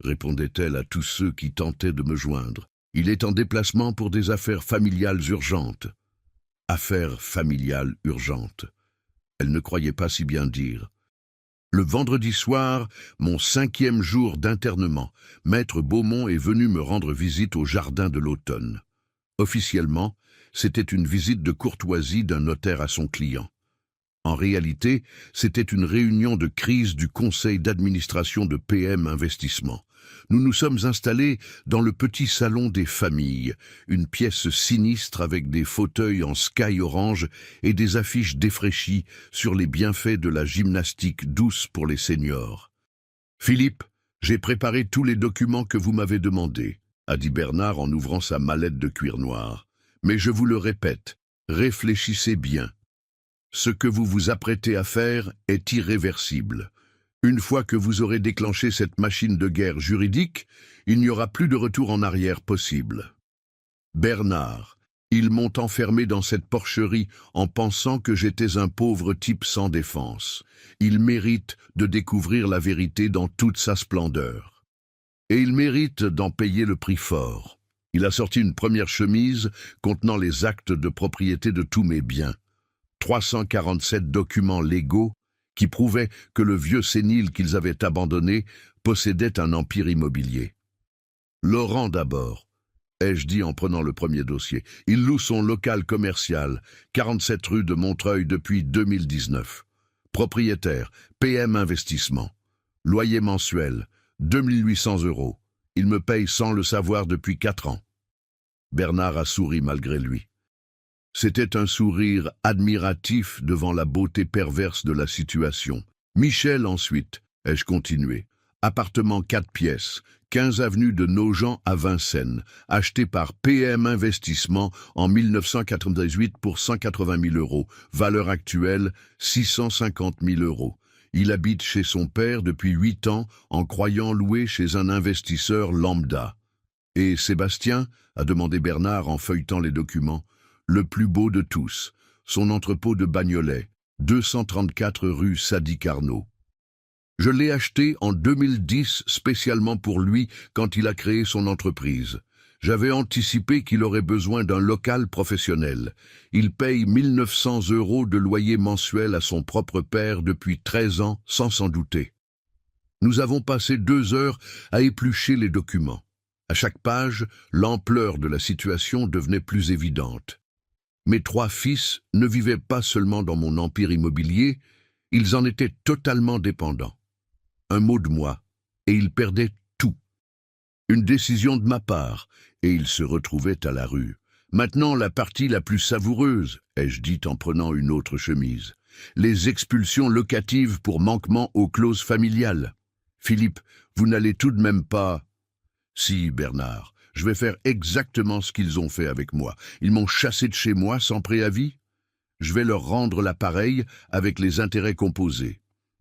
répondait-elle à tous ceux qui tentaient de me joindre. « Il est en déplacement pour des affaires familiales urgentes. » Affaires familiales urgentes. Elle ne croyait pas si bien dire. Le vendredi soir, mon 5e jour d'internement, Maître Beaumont est venu me rendre visite au jardin de l'automne. Officiellement, c'était une visite de courtoisie d'un notaire à son client. En réalité, c'était une réunion de crise du conseil d'administration de PM Investissement. Nous nous sommes installés dans le petit salon des familles, une pièce sinistre avec des fauteuils en sky orange et des affiches défraîchies sur les bienfaits de la gymnastique douce pour les seniors. « Philippe, j'ai préparé tous les documents que vous m'avez demandés », a dit Bernard en ouvrant sa mallette de cuir noir. « Mais je vous le répète, réfléchissez bien. Ce que vous vous apprêtez à faire est irréversible. Une fois que vous aurez déclenché cette machine de guerre juridique, il n'y aura plus de retour en arrière possible. Bernard, ils m'ont enfermé dans cette porcherie en pensant que j'étais un pauvre type sans défense. Ils méritent de découvrir la vérité dans toute sa splendeur. Et ils méritent d'en payer le prix fort. » Il a sorti une première chemise contenant les actes de propriété de tous mes biens. 347 documents légaux qui prouvaient que le vieux sénile qu'ils avaient abandonné possédait un empire immobilier. « Laurent d'abord, » ai-je dit en prenant le premier dossier. Il loue son local commercial, 47 rue de Montreuil depuis 2019. Propriétaire, PM Investissement. Loyer mensuel, 2800 €. Il me paye sans le savoir depuis 4 ans. Bernard a souri malgré lui. C'était un sourire admiratif devant la beauté perverse de la situation. Michel ensuite, ai-je continué. Appartement 4 pièces, 15 avenue de Nogent à Vincennes, acheté par PM Investissement en 1998 pour 180 000 €, valeur actuelle 650 000 €. Il habite chez son père depuis 8 ans en croyant louer chez un investisseur lambda. Et Sébastien, a demandé Bernard en feuilletant les documents. Le plus beau de tous, son entrepôt de Bagnolet, 234 rue Sadi Carnot. Je l'ai acheté en 2010 spécialement pour lui quand il a créé son entreprise. J'avais anticipé qu'il aurait besoin d'un local professionnel. Il paye 1 900 € de loyer mensuel à son propre père depuis 13 ans sans s'en douter. Nous avons passé 2 heures à éplucher les documents. À chaque page, l'ampleur de la situation devenait plus évidente. Mes 3 fils ne vivaient pas seulement dans mon empire immobilier, ils en étaient totalement dépendants. Un mot de moi, et ils perdaient tout. Une décision de ma part, et ils se retrouvaient à la rue. Maintenant, la partie la plus savoureuse, ai-je dit en prenant une autre chemise. Les expulsions locatives pour manquement aux clauses familiales. Philippe, vous n'allez tout de même pas... Si, Bernard. Je vais faire exactement ce qu'ils ont fait avec moi. Ils m'ont chassé de chez moi sans préavis. Je vais leur rendre l'appareil avec les intérêts composés.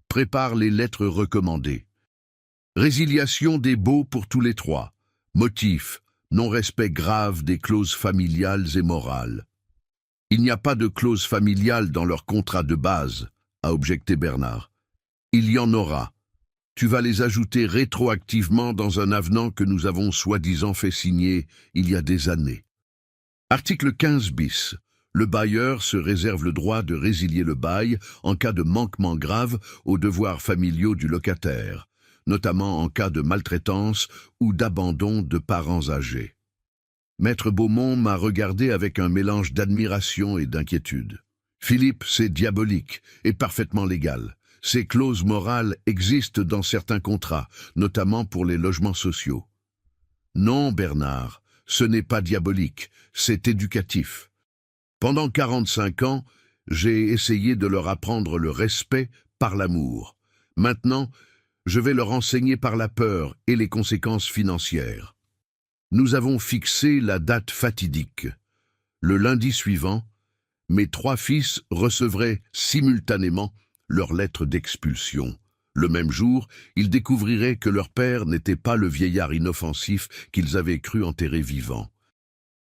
Prépare les lettres recommandées. Résiliation des baux pour tous les 3. Motif, non-respect grave des clauses familiales et morales. Il n'y a pas de clause familiale dans leur contrat de base, a objecté Bernard. Il y en aura. Tu vas les ajouter rétroactivement dans un avenant que nous avons soi-disant fait signer il y a des années. Article 15 bis. Le bailleur se réserve le droit de résilier le bail en cas de manquement grave aux devoirs familiaux du locataire, notamment en cas de maltraitance ou d'abandon de parents âgés. Maître Beaumont m'a regardé avec un mélange d'admiration et d'inquiétude. « Philippe, c'est diabolique et parfaitement légal. Ces clauses morales existent dans certains contrats, notamment pour les logements sociaux. Non, Bernard, ce n'est pas diabolique, c'est éducatif. Pendant 45 ans, j'ai essayé de leur apprendre le respect par l'amour. Maintenant, je vais leur enseigner par la peur et les conséquences financières. Nous avons fixé la date fatidique. Le lundi suivant, mes 3 fils recevraient simultanément leur lettre d'expulsion. Le même jour, ils découvriraient que leur père n'était pas le vieillard inoffensif qu'ils avaient cru enterrer vivant.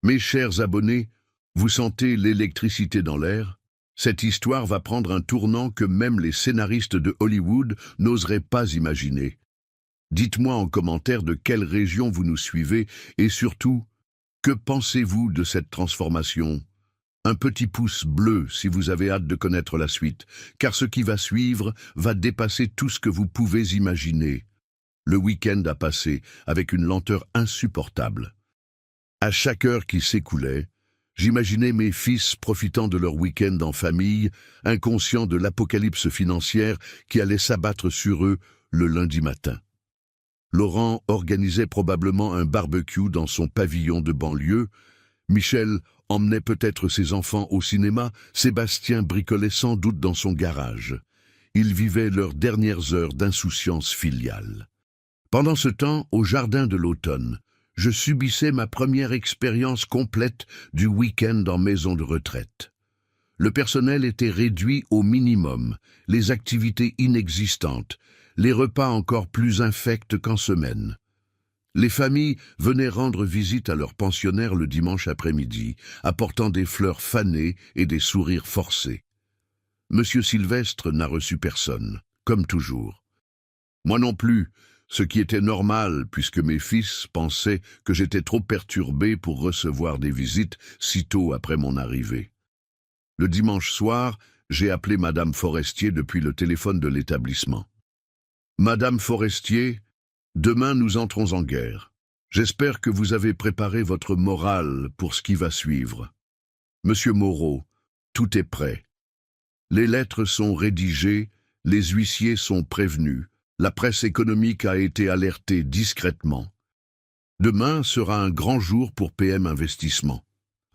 Mes chers abonnés, vous sentez l'électricité dans l'air? Cette histoire va prendre un tournant que même les scénaristes de Hollywood n'oseraient pas imaginer. Dites-moi en commentaire de quelle région vous nous suivez et surtout, que pensez-vous de cette transformation? Un petit pouce bleu si vous avez hâte de connaître la suite, car ce qui va suivre va dépasser tout ce que vous pouvez imaginer. Le week-end a passé avec une lenteur insupportable. À chaque heure qui s'écoulait, j'imaginais mes fils profitant de leur week-end en famille, inconscients de l'apocalypse financière qui allait s'abattre sur eux le lundi matin. Laurent organisait probablement un barbecue dans son pavillon de banlieue, Michel emmenait peut-être ses enfants au cinéma, Sébastien bricolait sans doute dans son garage. Ils vivaient leurs dernières heures d'insouciance filiale. Pendant ce temps, au jardin de l'automne, je subissais ma première expérience complète du week-end en maison de retraite. Le personnel était réduit au minimum, les activités inexistantes, les repas encore plus infects qu'en semaine. Les familles venaient rendre visite à leurs pensionnaires le dimanche après-midi, apportant des fleurs fanées et des sourires forcés. Monsieur Sylvestre n'a reçu personne, comme toujours. Moi non plus, ce qui était normal puisque mes fils pensaient que j'étais trop perturbé pour recevoir des visites sitôt après mon arrivée. Le dimanche soir, j'ai appelé Madame Forestier depuis le téléphone de l'établissement. « Madame Forestier, demain nous entrons en guerre. J'espère que vous avez préparé votre morale pour ce qui va suivre. Monsieur Moreau, tout est prêt. Les lettres sont rédigées, les huissiers sont prévenus, la presse économique a été alertée discrètement. Demain sera un grand jour pour PM Investissement.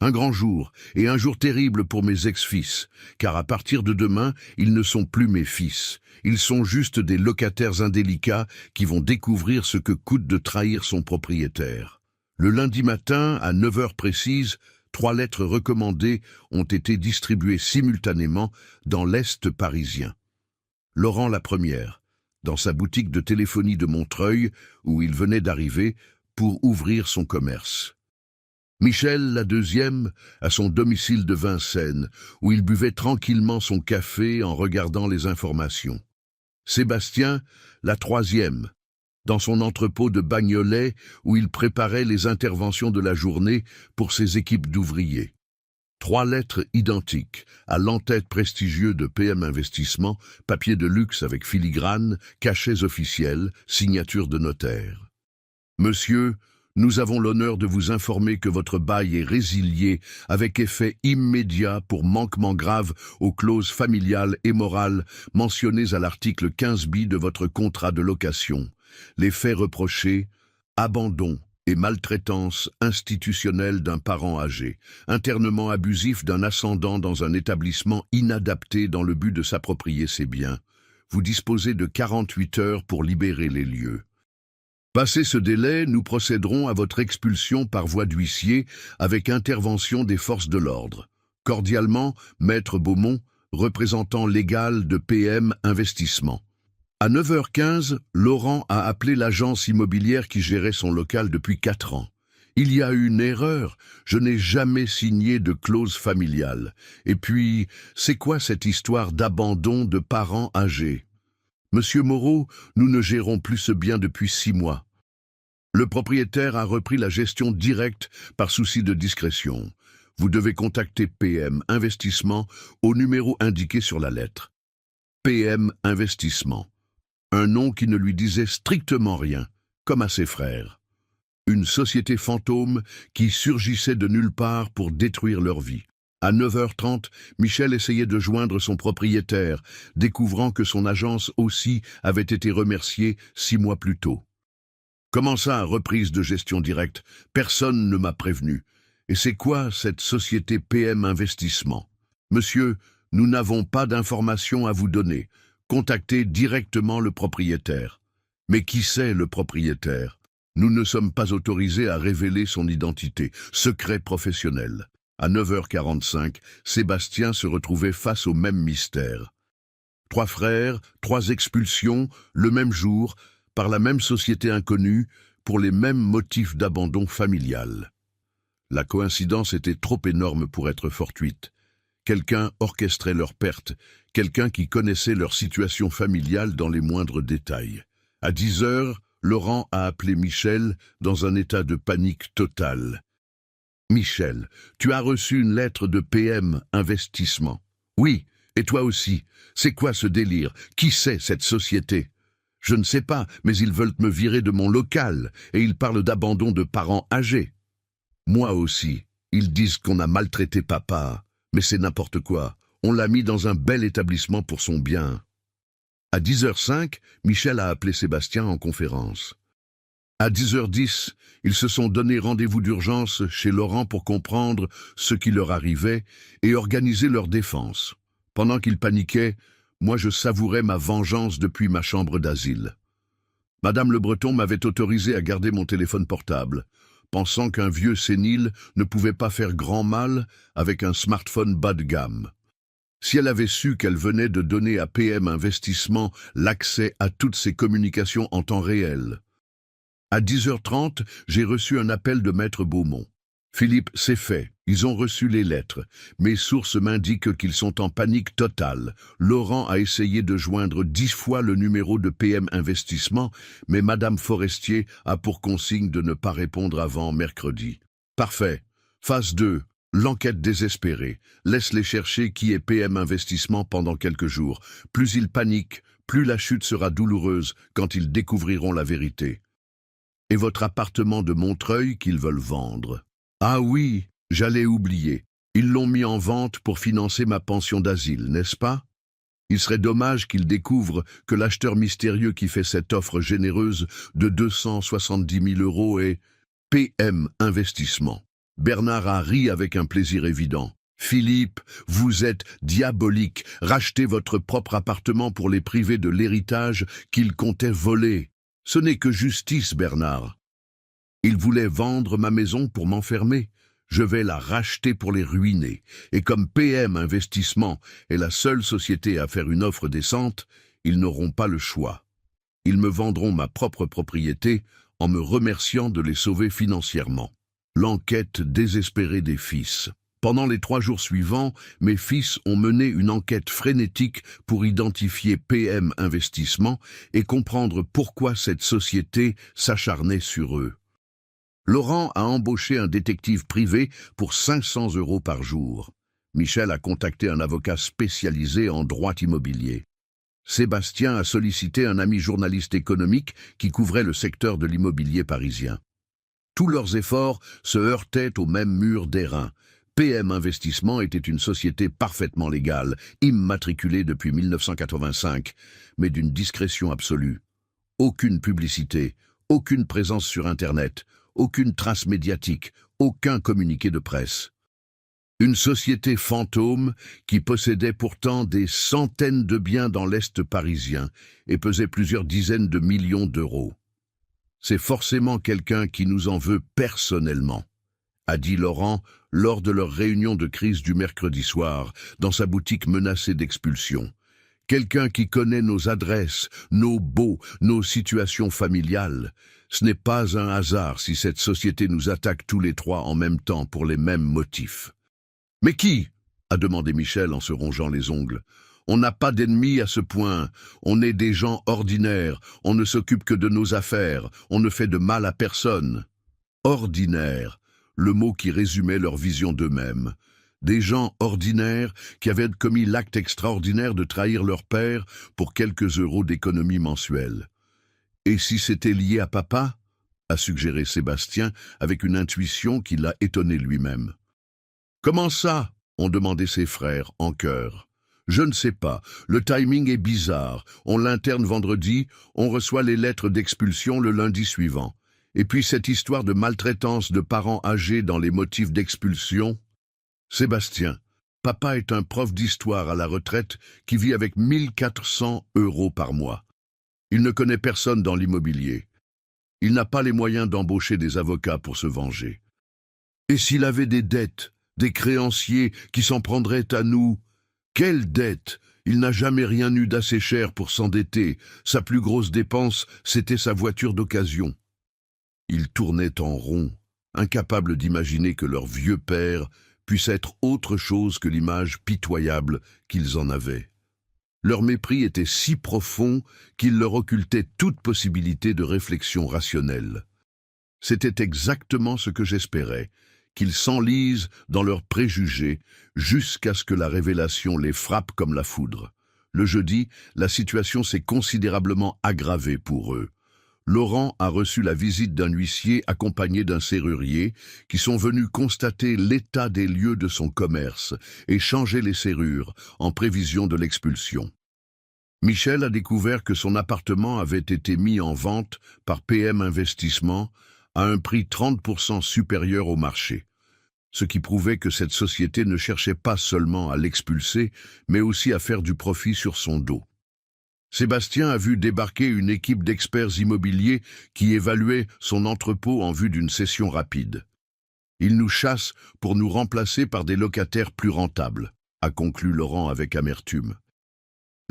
Un grand jour, et un jour terrible pour mes ex-fils, car à partir de demain, ils ne sont plus mes fils. Ils sont juste des locataires indélicats qui vont découvrir ce que coûte de trahir son propriétaire. Le lundi matin, à 9 heures précises, 3 lettres recommandées ont été distribuées simultanément dans l'Est parisien. Laurent la première, dans sa boutique de téléphonie de Montreuil, où il venait d'arriver pour ouvrir son commerce. Michel, la deuxième, à son domicile de Vincennes, où il buvait tranquillement son café en regardant les informations. Sébastien, la troisième, dans son entrepôt de Bagnolet, où il préparait les interventions de la journée pour ses équipes d'ouvriers. 3 lettres identiques, à l'entête prestigieux de PM Investissement, papier de luxe avec filigrane, cachets officiels, signature de notaire. Monsieur, nous avons l'honneur de vous informer que votre bail est résilié avec effet immédiat pour manquement grave aux clauses familiales et morales mentionnées à l'article 15 bis de votre contrat de location. Les faits reprochés, abandon et maltraitance institutionnelle d'un parent âgé, internement abusif d'un ascendant dans un établissement inadapté dans le but de s'approprier ses biens. Vous disposez de 48 heures pour libérer les lieux. Passé ce délai, nous procéderons à votre expulsion par voie d'huissier avec intervention des forces de l'ordre. Cordialement, Maître Beaumont, représentant légal de PM Investissement. À 9h15, Laurent a appelé l'agence immobilière qui gérait son local depuis 4 ans. Il y a eu une erreur, je n'ai jamais signé de clause familiale. Et puis, c'est quoi cette histoire d'abandon de parents âgés? Monsieur Moreau, nous ne gérons plus ce bien depuis 6 mois. Le propriétaire a repris la gestion directe par souci de discrétion. Vous devez contacter PM Investissement au numéro indiqué sur la lettre. PM Investissement. Un nom qui ne lui disait strictement rien, comme à ses frères. Une société fantôme qui surgissait de nulle part pour détruire leur vie. À 9h30, Michel essayait de joindre son propriétaire, découvrant que son agence aussi avait été remerciée 6 mois plus tôt. Comment ça, reprise de gestion directe? Personne ne m'a prévenu. Et c'est quoi cette société PM Investissement? Monsieur, nous n'avons pas d'informations à vous donner. Contactez directement le propriétaire. Mais qui c'est le propriétaire? Nous ne sommes pas autorisés à révéler son identité. Secret professionnel. À 9h45, Sébastien se retrouvait face au même mystère. 3 frères, 3 expulsions, le même jour, par la même société inconnue, pour les mêmes motifs d'abandon familial. La coïncidence était trop énorme pour être fortuite. Quelqu'un orchestrait leur perte, quelqu'un qui connaissait leur situation familiale dans les moindres détails. À 10h, Laurent a appelé Michel dans un état de panique totale. « Michel, tu as reçu une lettre de PM Investissement. »« Oui, et toi aussi. C'est quoi ce délire? Qui c'est cette société? » ?»« Je ne sais pas, mais ils veulent me virer de mon local, et ils parlent d'abandon de parents âgés. »« Moi aussi. Ils disent qu'on a maltraité papa. Mais c'est n'importe quoi. On l'a mis dans un bel établissement pour son bien. » À 10h05, Michel a appelé Sébastien en conférence. À 10h10, ils se sont donné rendez-vous d'urgence chez Laurent pour comprendre ce qui leur arrivait et organiser leur défense. Pendant qu'ils paniquaient, moi je savourais ma vengeance depuis ma chambre d'asile. Madame Le Breton m'avait autorisé à garder mon téléphone portable, pensant qu'un vieux sénile ne pouvait pas faire grand mal avec un smartphone bas de gamme. Si elle avait su qu'elle venait de donner à PM Investissement l'accès à toutes ses communications en temps réel. À 10h30, j'ai reçu un appel de Maître Beaumont. « Philippe, c'est fait. Ils ont reçu les lettres. Mes sources m'indiquent qu'ils sont en panique totale. Laurent a essayé de joindre 10 fois le numéro de PM Investissement, mais Madame Forestier a pour consigne de ne pas répondre avant mercredi. » Parfait. Phase 2. L'enquête désespérée. Laisse-les chercher qui est PM Investissement pendant quelques jours. Plus ils paniquent, plus la chute sera douloureuse quand ils découvriront la vérité. Et votre appartement de Montreuil qu'ils veulent vendre. Ah oui, j'allais oublier. Ils l'ont mis en vente pour financer ma pension d'asile, n'est-ce pas? Il serait dommage qu'ils découvrent que l'acheteur mystérieux qui fait cette offre généreuse de 270 000 € est PM Investissement. Bernard a ri avec un plaisir évident. « Philippe, vous êtes diabolique. Rachetez votre propre appartement pour les priver de l'héritage qu'ils comptaient voler. Ce n'est que justice, Bernard. Ils voulaient vendre ma maison pour m'enfermer. Je vais la racheter pour les ruiner. Et comme PM Investissement est la seule société à faire une offre décente, ils n'auront pas le choix. Ils me vendront ma propre propriété en me remerciant de les sauver financièrement. » L'enquête désespérée des fils. Pendant les 3 jours suivants, mes fils ont mené une enquête frénétique pour identifier PM Investissement et comprendre pourquoi cette société s'acharnait sur eux. Laurent a embauché un détective privé pour 500 € par jour. Michel a contacté un avocat spécialisé en droit immobilier. Sébastien a sollicité un ami journaliste économique qui couvrait le secteur de l'immobilier parisien. Tous leurs efforts se heurtaient au même mur d'airain. PM Investissement était une société parfaitement légale, immatriculée depuis 1985, mais d'une discrétion absolue. Aucune publicité, aucune présence sur Internet, aucune trace médiatique, aucun communiqué de presse. Une société fantôme qui possédait pourtant des centaines de biens dans l'Est parisien et pesait plusieurs dizaines de millions d'euros. C'est forcément quelqu'un qui nous en veut personnellement, a dit Laurent lors de leur réunion de crise du mercredi soir, dans sa boutique menacée d'expulsion. Quelqu'un qui connaît nos adresses, nos baux, nos situations familiales. Ce n'est pas un hasard si cette société nous attaque tous les 3 en même temps pour les mêmes motifs. « Mais qui ?» a demandé Michel en se rongeant les ongles. On n'a pas d'ennemis à ce point, on est des gens ordinaires, on ne s'occupe que de nos affaires, on ne fait de mal à personne. Ordinaire, le mot qui résumait leur vision d'eux-mêmes. Des gens ordinaires qui avaient commis l'acte extraordinaire de trahir leur père pour quelques euros d'économie mensuelle. Et si c'était lié à papa ? A suggéré Sébastien avec une intuition qui l'a étonné lui-même. Comment ça ? ont demandé ses frères, en chœur. Je ne sais pas, le timing est bizarre. On l'interne vendredi, on reçoit les lettres d'expulsion le lundi suivant. Et puis cette histoire de maltraitance de parents âgés dans les motifs d'expulsion. Sébastien, papa est un prof d'histoire à la retraite qui vit avec 1400 € par mois. Il ne connaît personne dans l'immobilier. Il n'a pas les moyens d'embaucher des avocats pour se venger. Et s'il avait des dettes, des créanciers qui s'en prendraient à nous? Quelle dette? Il n'a jamais rien eu d'assez cher pour s'endetter. Sa plus grosse dépense, c'était sa voiture d'occasion. Ils tournaient en rond, incapables d'imaginer que leur vieux père puisse être autre chose que l'image pitoyable qu'ils en avaient. Leur mépris était si profond qu'il leur occultait toute possibilité de réflexion rationnelle. C'était exactement ce que j'espérais, qu'ils s'enlisent dans leurs préjugés jusqu'à ce que la révélation les frappe comme la foudre. Le jeudi, la situation s'est considérablement aggravée pour eux. Laurent a reçu la visite d'un huissier accompagné d'un serrurier qui sont venus constater l'état des lieux de son commerce et changer les serrures en prévision de l'expulsion. Michel a découvert que son appartement avait été mis en vente par PM Investissement à un prix 30% supérieur au marché, ce qui prouvait que cette société ne cherchait pas seulement à l'expulser, mais aussi à faire du profit sur son dos. Sébastien a vu débarquer une équipe d'experts immobiliers qui évaluait son entrepôt en vue d'une cession rapide. Il nous chasse pour nous remplacer par des locataires plus rentables, a conclu Laurent avec amertume.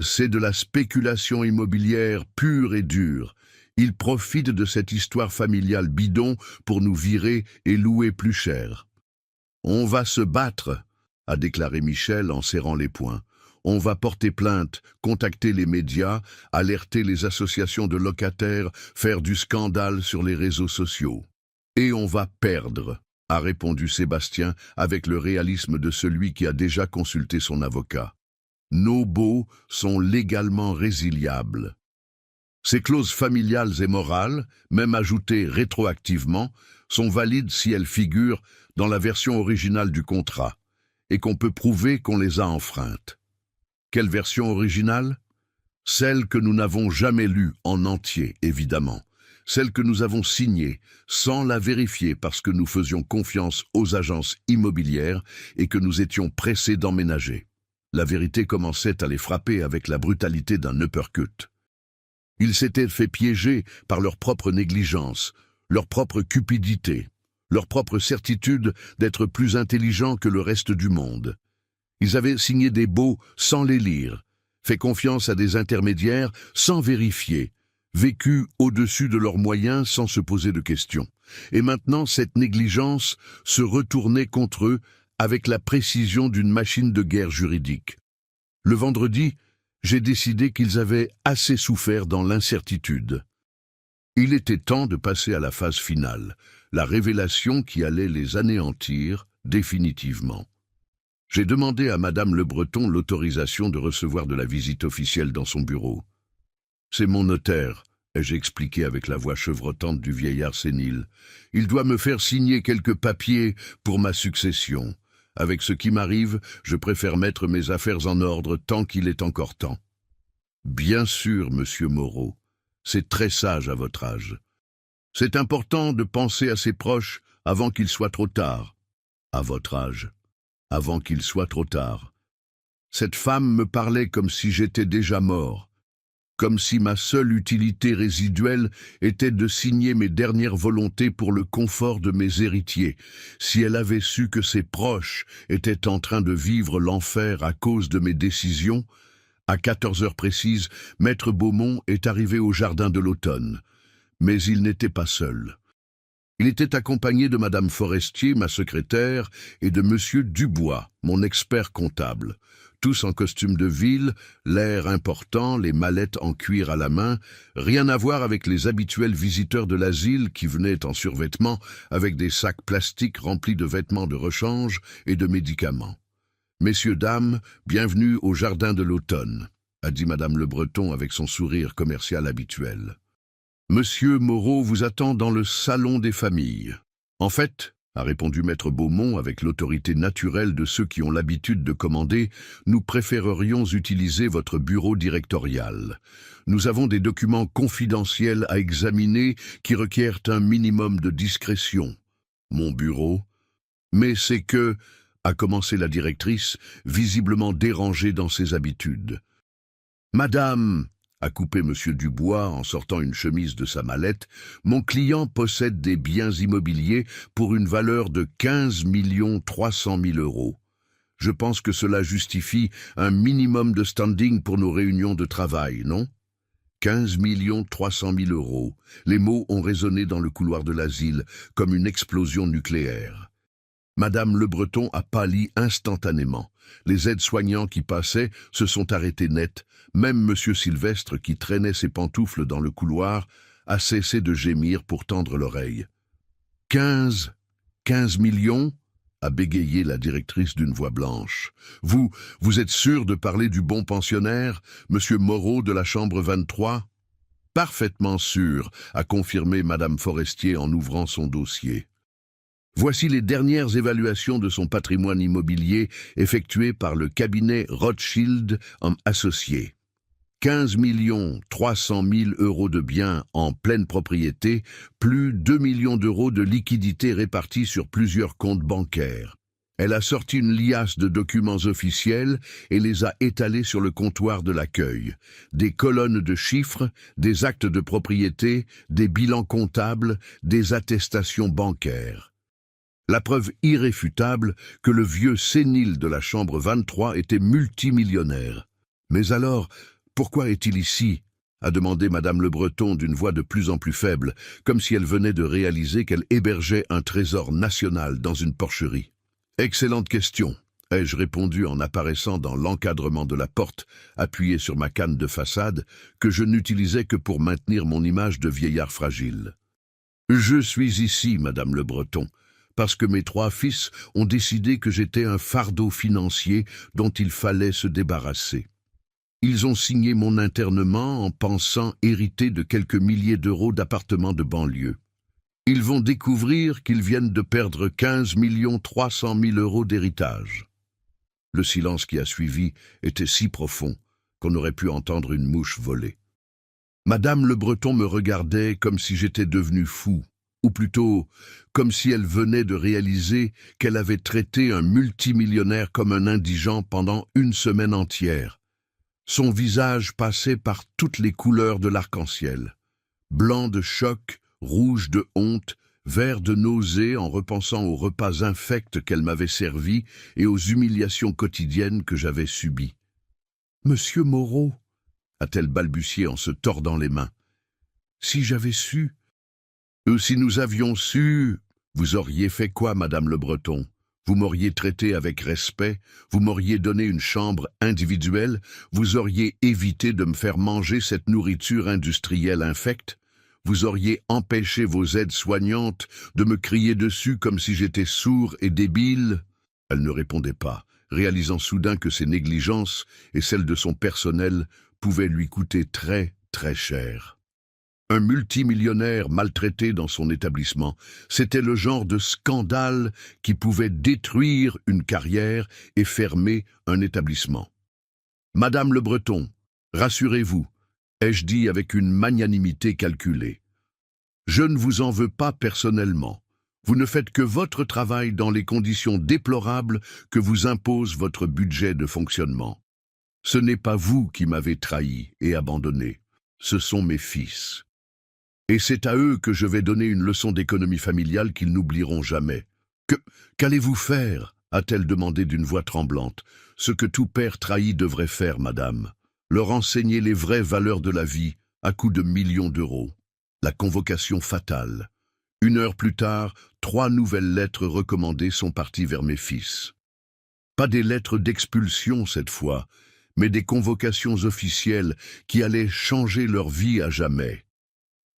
C'est de la spéculation immobilière pure et dure. Il profite de cette histoire familiale bidon pour nous virer et louer plus cher. On va se battre, a déclaré Michel en serrant les poings. On va porter plainte, contacter les médias, alerter les associations de locataires, faire du scandale sur les réseaux sociaux. Et on va perdre, a répondu Sébastien avec le réalisme de celui qui a déjà consulté son avocat. Nos baux sont légalement résiliables. Ces clauses familiales et morales, même ajoutées rétroactivement, sont valides si elles figurent dans la version originale du contrat et qu'on peut prouver qu'on les a enfreintes. Quelle version originale? Celle que nous n'avons jamais lue en entier, évidemment. Celle que nous avons signée, sans la vérifier parce que nous faisions confiance aux agences immobilières et que nous étions pressés d'emménager. La vérité commençait à les frapper avec la brutalité d'un uppercut. Ils s'étaient fait piéger par leur propre négligence, leur propre cupidité, leur propre certitude d'être plus intelligents que le reste du monde. Ils avaient signé des baux sans les lire, fait confiance à des intermédiaires sans vérifier, vécu au-dessus de leurs moyens sans se poser de questions. Et maintenant, cette négligence se retournait contre eux avec la précision d'une machine de guerre juridique. Le vendredi, j'ai décidé qu'ils avaient assez souffert dans l'incertitude. Il était temps de passer à la phase finale, la révélation qui allait les anéantir définitivement. J'ai demandé à Madame Le Breton l'autorisation de recevoir de la visite officielle dans son bureau. C'est mon notaire, ai-je expliqué avec la voix chevrotante du vieillard sénile. Il doit me faire signer quelques papiers pour ma succession. Avec ce qui m'arrive, je préfère mettre mes affaires en ordre tant qu'il est encore temps. Bien sûr, monsieur Moreau, c'est très sage à votre âge. C'est important de penser à ses proches avant qu'il soit trop tard. À votre âge. Avant qu'il soit trop tard. Cette femme me parlait comme si j'étais déjà mort, comme si ma seule utilité résiduelle était de signer mes dernières volontés pour le confort de mes héritiers. Si elle avait su que ses proches étaient en train de vivre l'enfer à cause de mes décisions, à 14 heures précises, Maître Beaumont est arrivé au jardin de l'automne. Mais il n'était pas seul. Il était accompagné de Madame Forestier, ma secrétaire, et de Monsieur Dubois, mon expert comptable. Tous en costume de ville, l'air important, les mallettes en cuir à la main, rien à voir avec les habituels visiteurs de l'asile qui venaient en survêtement avec des sacs plastiques remplis de vêtements de rechange et de médicaments. « Messieurs, dames, bienvenue au jardin de l'automne », a dit Madame Le Breton avec son sourire commercial habituel. « Monsieur Moreau vous attend dans le salon des familles. En fait, a répondu maître Beaumont avec l'autorité naturelle de ceux qui ont l'habitude de commander, nous préférerions utiliser votre bureau directorial. Nous avons des documents confidentiels à examiner qui requièrent un minimum de discrétion. Mon bureau? Mais c'est que, a commencé la directrice, visiblement dérangée dans ses habitudes. Madame, a coupé monsieur Dubois en sortant une chemise de sa mallette, mon client possède des biens immobiliers pour une valeur de 15 300 000 €. Je pense que cela justifie un minimum de standing pour nos réunions de travail, non? 15 300 000 €. Les mots ont résonné dans le couloir de l'asile comme une explosion nucléaire. Madame Le Breton a pâli instantanément. Les aides-soignants qui passaient se sont arrêtés net. Même monsieur Sylvestre, qui traînait ses pantoufles dans le couloir, a cessé de gémir pour tendre l'oreille. 15 millions, a bégayé la directrice d'une voix blanche. Vous êtes sûr de parler du bon pensionnaire, monsieur Moreau de la chambre 23? Parfaitement sûr, a confirmé madame Forestier en ouvrant son dossier. Voici les dernières évaluations de son patrimoine immobilier effectuées par le cabinet Rothschild & Associés. 15 300 000 € de biens en pleine propriété, plus 2 millions d'euros de liquidités réparties sur plusieurs comptes bancaires. Elle a sorti une liasse de documents officiels et les a étalés sur le comptoir de l'accueil. Des colonnes de chiffres, des actes de propriété, des bilans comptables, des attestations bancaires. La preuve irréfutable que le vieux sénile de la chambre 23 était multimillionnaire. Mais alors, pourquoi est-il ici? A demandé madame Le Breton d'une voix de plus en plus faible, comme si elle venait de réaliser qu'elle hébergeait un trésor national dans une porcherie. Excellente question, ai-je répondu en apparaissant dans l'encadrement de la porte, appuyé sur ma canne de façade, que je n'utilisais que pour maintenir mon image de vieillard fragile. Je suis ici, madame Le Breton, parce que mes 3 fils ont décidé que j'étais un fardeau financier dont il fallait se débarrasser. Ils ont signé mon internement en pensant hériter de quelques milliers d'euros d'appartements de banlieue. Ils vont découvrir qu'ils viennent de perdre 15 300 000 € d'héritage. Le silence qui a suivi était si profond qu'on aurait pu entendre une mouche voler. Madame Le Breton me regardait comme si j'étais devenu fou, ou plutôt comme si elle venait de réaliser qu'elle avait traité un multimillionnaire comme un indigent pendant une semaine entière. Son visage passait par toutes les couleurs de l'arc-en-ciel. Blanc de choc, rouge de honte, vert de nausée en repensant aux repas infects qu'elle m'avait servis et aux humiliations quotidiennes que j'avais subies. « Monsieur Moreau » a-t-elle balbutié en se tordant les mains. « Si j'avais su... » Si nous avions su, vous auriez fait quoi, madame Le Breton? Vous m'auriez traité avec respect, vous m'auriez donné une chambre individuelle, vous auriez évité de me faire manger cette nourriture industrielle infecte, vous auriez empêché vos aides-soignantes de me crier dessus comme si j'étais sourd et débile. Elle ne répondait pas, réalisant soudain que ses négligences et celles de son personnel pouvaient lui coûter très, très cher. Un multimillionnaire maltraité dans son établissement, c'était le genre de scandale qui pouvait détruire une carrière et fermer un établissement. « Madame Le Breton, rassurez-vous, ai-je dit avec une magnanimité calculée. Je ne vous en veux pas personnellement. Vous ne faites que votre travail dans les conditions déplorables que vous impose votre budget de fonctionnement. Ce n'est pas vous qui m'avez trahi et abandonné, ce sont mes fils. Et c'est à eux que je vais donner une leçon d'économie familiale qu'ils n'oublieront jamais. Qu'allez-vous faire » a-t-elle demandé d'une voix tremblante. « Ce que tout père trahi devrait faire, madame. Leur enseigner les vraies valeurs de la vie, à coût de millions d'euros. » La convocation fatale. 1 heure plus tard, 3 nouvelles lettres recommandées sont parties vers mes fils. Pas des lettres d'expulsion cette fois, mais des convocations officielles qui allaient changer leur vie à jamais.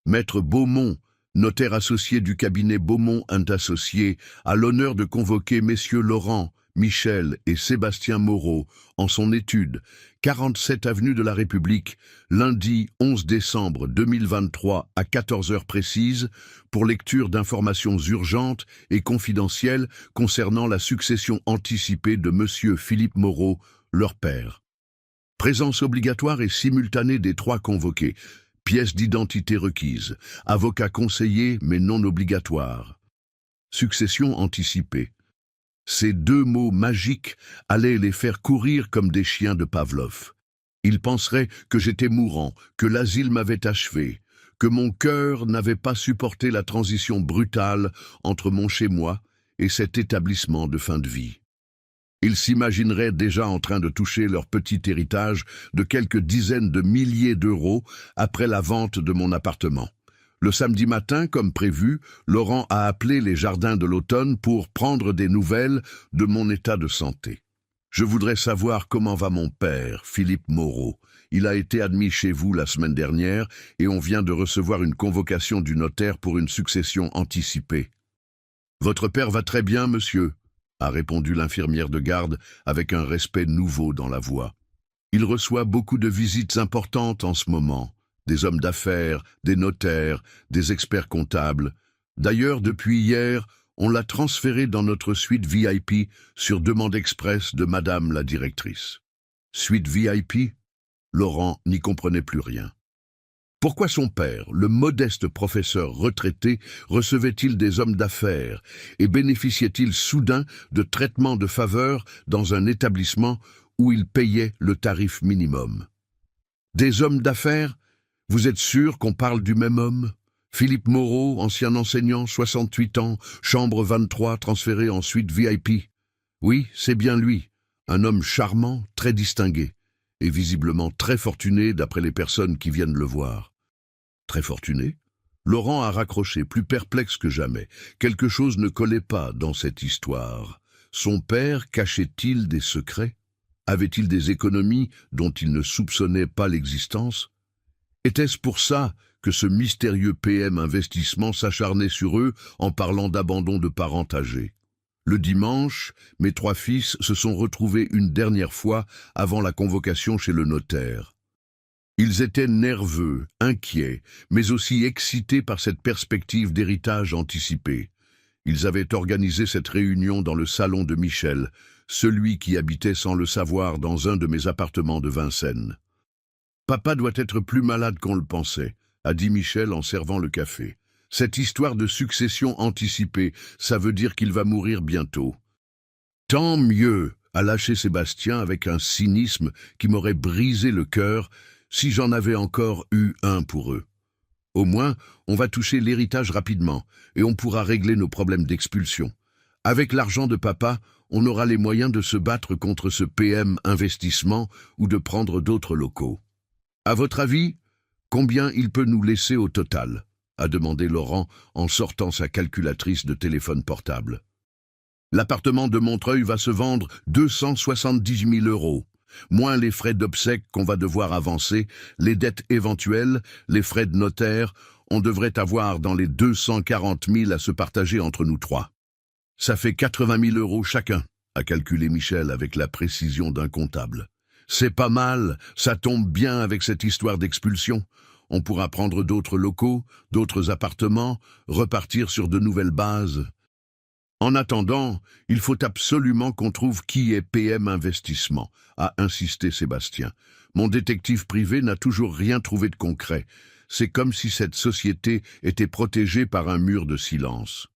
Maître Beaumont, notaire associé du cabinet Beaumont & Associés, a l'honneur de convoquer messieurs Laurent, Michel et Sébastien Moreau en son étude 47 avenue de la République, lundi 11 décembre 2023 à 14 heures précises, pour lecture d'informations urgentes et confidentielles concernant la succession anticipée de Monsieur Philippe Moreau, leur père. Présence obligatoire et simultanée des 3 convoqués. Pièce d'identité requise. Avocat conseillé mais non obligatoire. Succession anticipée. Ces 2 mots magiques allaient les faire courir comme des chiens de Pavlov. Ils penseraient que j'étais mourant, que l'asile m'avait achevé, que mon cœur n'avait pas supporté la transition brutale entre mon chez-moi et cet établissement de fin de vie. Ils s'imagineraient déjà en train de toucher leur petit héritage de quelques dizaines de milliers d'euros après la vente de mon appartement. Le samedi matin, comme prévu, Laurent a appelé les Jardins de l'Automne pour prendre des nouvelles de mon état de santé. Je voudrais savoir comment va mon père, Philippe Moreau. Il a été admis chez vous la semaine dernière et on vient de recevoir une convocation du notaire pour une succession anticipée. Votre père va très bien, monsieur, a répondu l'infirmière de garde avec un respect nouveau dans la voix. Il reçoit beaucoup de visites importantes en ce moment. Des hommes d'affaires, des notaires, des experts comptables. D'ailleurs, depuis hier, on l'a transféré dans notre suite VIP sur demande express de Madame la directrice. Suite VIP? Laurent n'y comprenait plus rien. Pourquoi son père, le modeste professeur retraité, recevait-il des hommes d'affaires et bénéficiait-il soudain de traitements de faveur dans un établissement où il payait le tarif minimum? Des hommes d'affaires? Vous êtes sûr qu'on parle du même homme? Philippe Moreau, ancien enseignant, 68 ans, chambre 23, transféré en suite VIP. Oui, c'est bien lui, un homme charmant, très distingué, et visiblement très fortuné d'après les personnes qui viennent le voir. Très fortuné? Laurent a raccroché, plus perplexe que jamais. Quelque chose ne collait pas dans cette histoire. Son père cachait-il des secrets? Avait-il des économies dont il ne soupçonnait pas l'existence? Était-ce pour ça que ce mystérieux PM Investissement s'acharnait sur eux en parlant d'abandon de parents âgés? Le dimanche, mes 3 fils se sont retrouvés une dernière fois avant la convocation chez le notaire. Ils étaient nerveux, inquiets, mais aussi excités par cette perspective d'héritage anticipé. Ils avaient organisé cette réunion dans le salon de Michel, celui qui habitait sans le savoir dans un de mes appartements de Vincennes. « Papa doit être plus malade qu'on le pensait », a dit Michel en servant le café. « Cette histoire de succession anticipée, ça veut dire qu'il va mourir bientôt. »« Tant mieux », a lâché Sébastien avec un cynisme qui m'aurait brisé le cœur si j'en avais encore eu un pour eux. Au moins, on va toucher l'héritage rapidement et on pourra régler nos problèmes d'expulsion. Avec l'argent de papa, on aura les moyens de se battre contre ce PM Investissement ou de prendre d'autres locaux. À votre avis, combien il peut nous laisser au total? A demandé Laurent en sortant sa calculatrice de téléphone portable. L'appartement de Montreuil va se vendre 270 000 euros, moins les frais d'obsèques qu'on va devoir avancer, les dettes éventuelles, les frais de notaire, on devrait avoir dans les 240 000 à se partager entre nous 3. Ça fait 80 000 euros chacun, a calculé Michel avec la précision d'un comptable. C'est pas mal, ça tombe bien avec cette histoire d'expulsion. On pourra prendre d'autres locaux, d'autres appartements, repartir sur de nouvelles bases. En attendant, il faut absolument qu'on trouve qui est PM Investissement, a insisté Sébastien. Mon détective privé n'a toujours rien trouvé de concret. C'est comme si cette société était protégée par un mur de silence.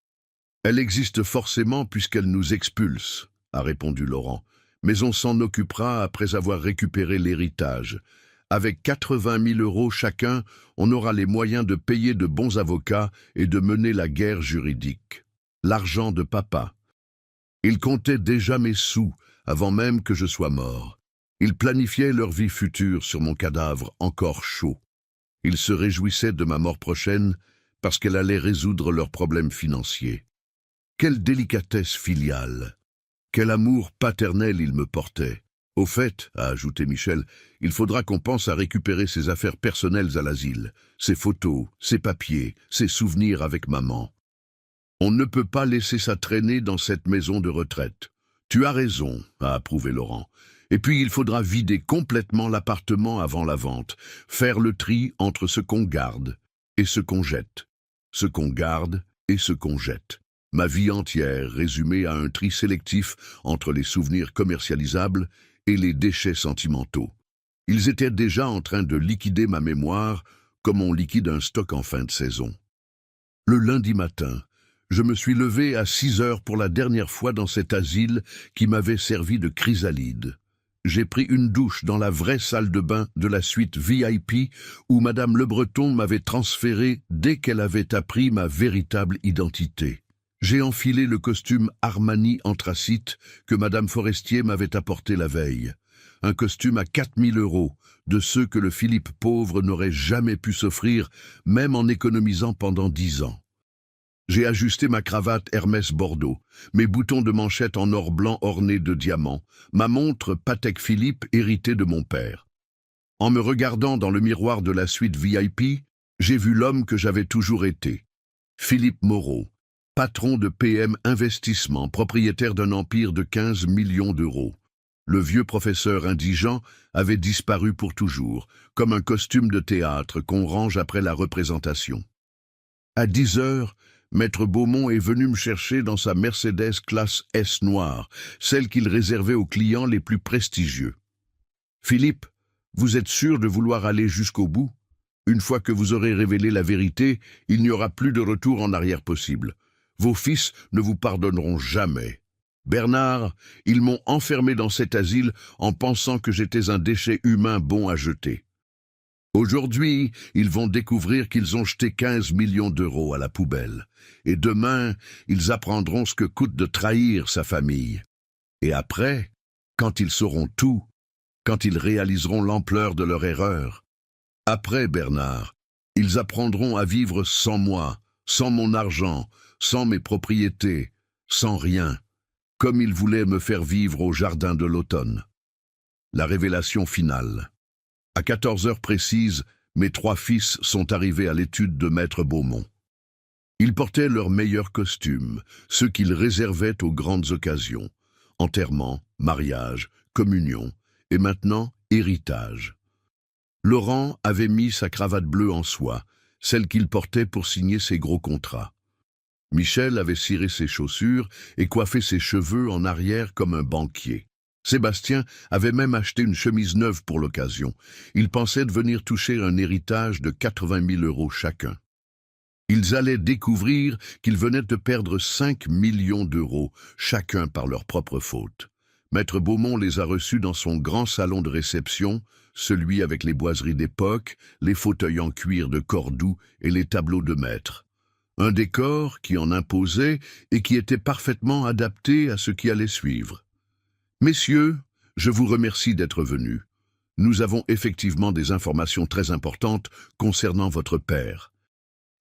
Elle existe forcément puisqu'elle nous expulse, a répondu Laurent. Mais on s'en occupera après avoir récupéré l'héritage. Avec 80 000 euros chacun, on aura les moyens de payer de bons avocats et de mener la guerre juridique. L'argent de papa. Ils comptaient déjà mes sous avant même que je sois mort. Ils planifiaient leur vie future sur mon cadavre encore chaud. Ils se réjouissaient de ma mort prochaine parce qu'elle allait résoudre leurs problèmes financiers. Quelle délicatesse filiale! Quel amour paternel il me portait. Au fait, a ajouté Michel, il faudra qu'on pense à récupérer ses affaires personnelles à l'asile, ses photos, ses papiers, ses souvenirs avec maman. On ne peut pas laisser ça traîner dans cette maison de retraite. Tu as raison, a approuvé Laurent. Et puis il faudra vider complètement l'appartement avant la vente, faire le tri entre ce qu'on garde et ce qu'on jette. Ce qu'on garde et ce qu'on jette. Ma vie entière résumée à un tri sélectif entre les souvenirs commercialisables et les déchets sentimentaux. Ils étaient déjà en train de liquider ma mémoire comme on liquide un stock en fin de saison. Le lundi matin, je me suis levé à 6 heures pour la dernière fois dans cet asile qui m'avait servi de chrysalide. J'ai pris une douche dans la vraie salle de bain de la suite VIP où Madame Le Breton m'avait transféré dès qu'elle avait appris ma véritable identité. J'ai enfilé le costume Armani anthracite que Madame Forestier m'avait apporté la veille. Un costume à 4000 €, de ceux que le Philippe pauvre n'aurait jamais pu s'offrir, même en économisant pendant 10 ans. J'ai ajusté ma cravate Hermès Bordeaux, mes boutons de manchette en or blanc ornés de diamants, ma montre Patek Philippe héritée de mon père. En me regardant dans le miroir de la suite VIP, j'ai vu l'homme que j'avais toujours été. Philippe Moreau, patron de PM Investissement, propriétaire d'un empire de 15 millions d'euros. Le vieux professeur indigent avait disparu pour toujours, comme un costume de théâtre qu'on range après la représentation. À 10 heures, Maître Beaumont est venu me chercher dans sa Mercedes classe S noire, celle qu'il réservait aux clients les plus prestigieux. « Philippe, vous êtes sûr de vouloir aller jusqu'au bout? Une fois que vous aurez révélé la vérité, il n'y aura plus de retour en arrière possible. Vos fils ne vous pardonneront jamais. Bernard, ils m'ont enfermé dans cet asile en pensant que j'étais un déchet humain bon à jeter. Aujourd'hui, ils vont découvrir qu'ils ont jeté 15 millions d'euros à la poubelle. Et demain, ils apprendront ce que coûte de trahir sa famille. Et après, quand ils sauront tout, quand ils réaliseront l'ampleur de leur erreur, après, Bernard, ils apprendront à vivre sans moi, sans mon argent, sans mes propriétés, sans rien, comme ils voulaient me faire vivre au jardin de l'automne. La révélation finale. À 14 heures précises, mes 3 fils sont arrivés à l'étude de Maître Beaumont. Ils portaient leurs meilleurs costumes, ceux qu'ils réservaient aux grandes occasions. Enterrement, mariage, communion, et maintenant héritage. Laurent avait mis sa cravate bleue en soie, celle qu'il portait pour signer ses gros contrats. Michel avait ciré ses chaussures et coiffé ses cheveux en arrière comme un banquier. Sébastien avait même acheté une chemise neuve pour l'occasion. Il pensait devenir toucher un héritage de 80 000 € chacun. Ils allaient découvrir qu'ils venaient de perdre 5 millions d'euros, chacun par leur propre faute. Maître Beaumont les a reçus dans son grand salon de réception, celui avec les boiseries d'époque, les fauteuils en cuir de Cordoue et les tableaux de maître. Un décor qui en imposait et qui était parfaitement adapté à ce qui allait suivre. « Messieurs, je vous remercie d'être venus. Nous avons effectivement des informations très importantes concernant votre père. »«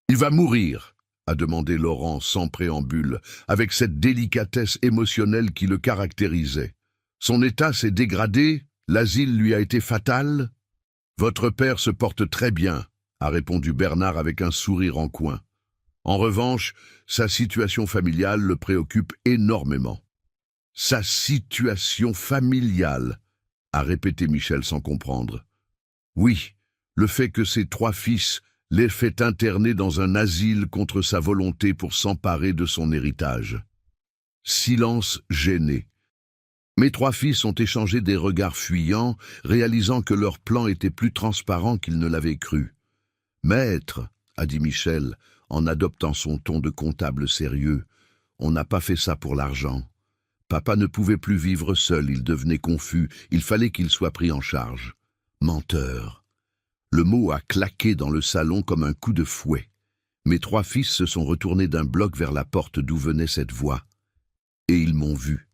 Il va mourir », a demandé Laurent sans préambule, avec cette délicatesse émotionnelle qui le caractérisait. « Son état s'est dégradé, l'asile lui a été fatal ?»« Votre père se porte très bien », a répondu Bernard avec un sourire en coin. En revanche, sa situation familiale le préoccupe énormément. « Sa situation familiale », a répété Michel sans comprendre. Oui, le fait que ses 3 fils l'aient fait interner dans un asile contre sa volonté pour s'emparer de son héritage. Silence gêné. Mes 3 fils ont échangé des regards fuyants, réalisant que leur plan était plus transparent qu'ils ne l'avaient cru. « Maître, » a dit Michel, en adoptant son ton de comptable sérieux, « on n'a pas fait ça pour l'argent. Papa ne pouvait plus vivre seul, il devenait confus, il fallait qu'il soit pris en charge. Menteur. » Le mot a claqué dans le salon comme un coup de fouet. Mes 3 fils se sont retournés d'un bloc vers la porte d'où venait cette voix. Et ils m'ont vu.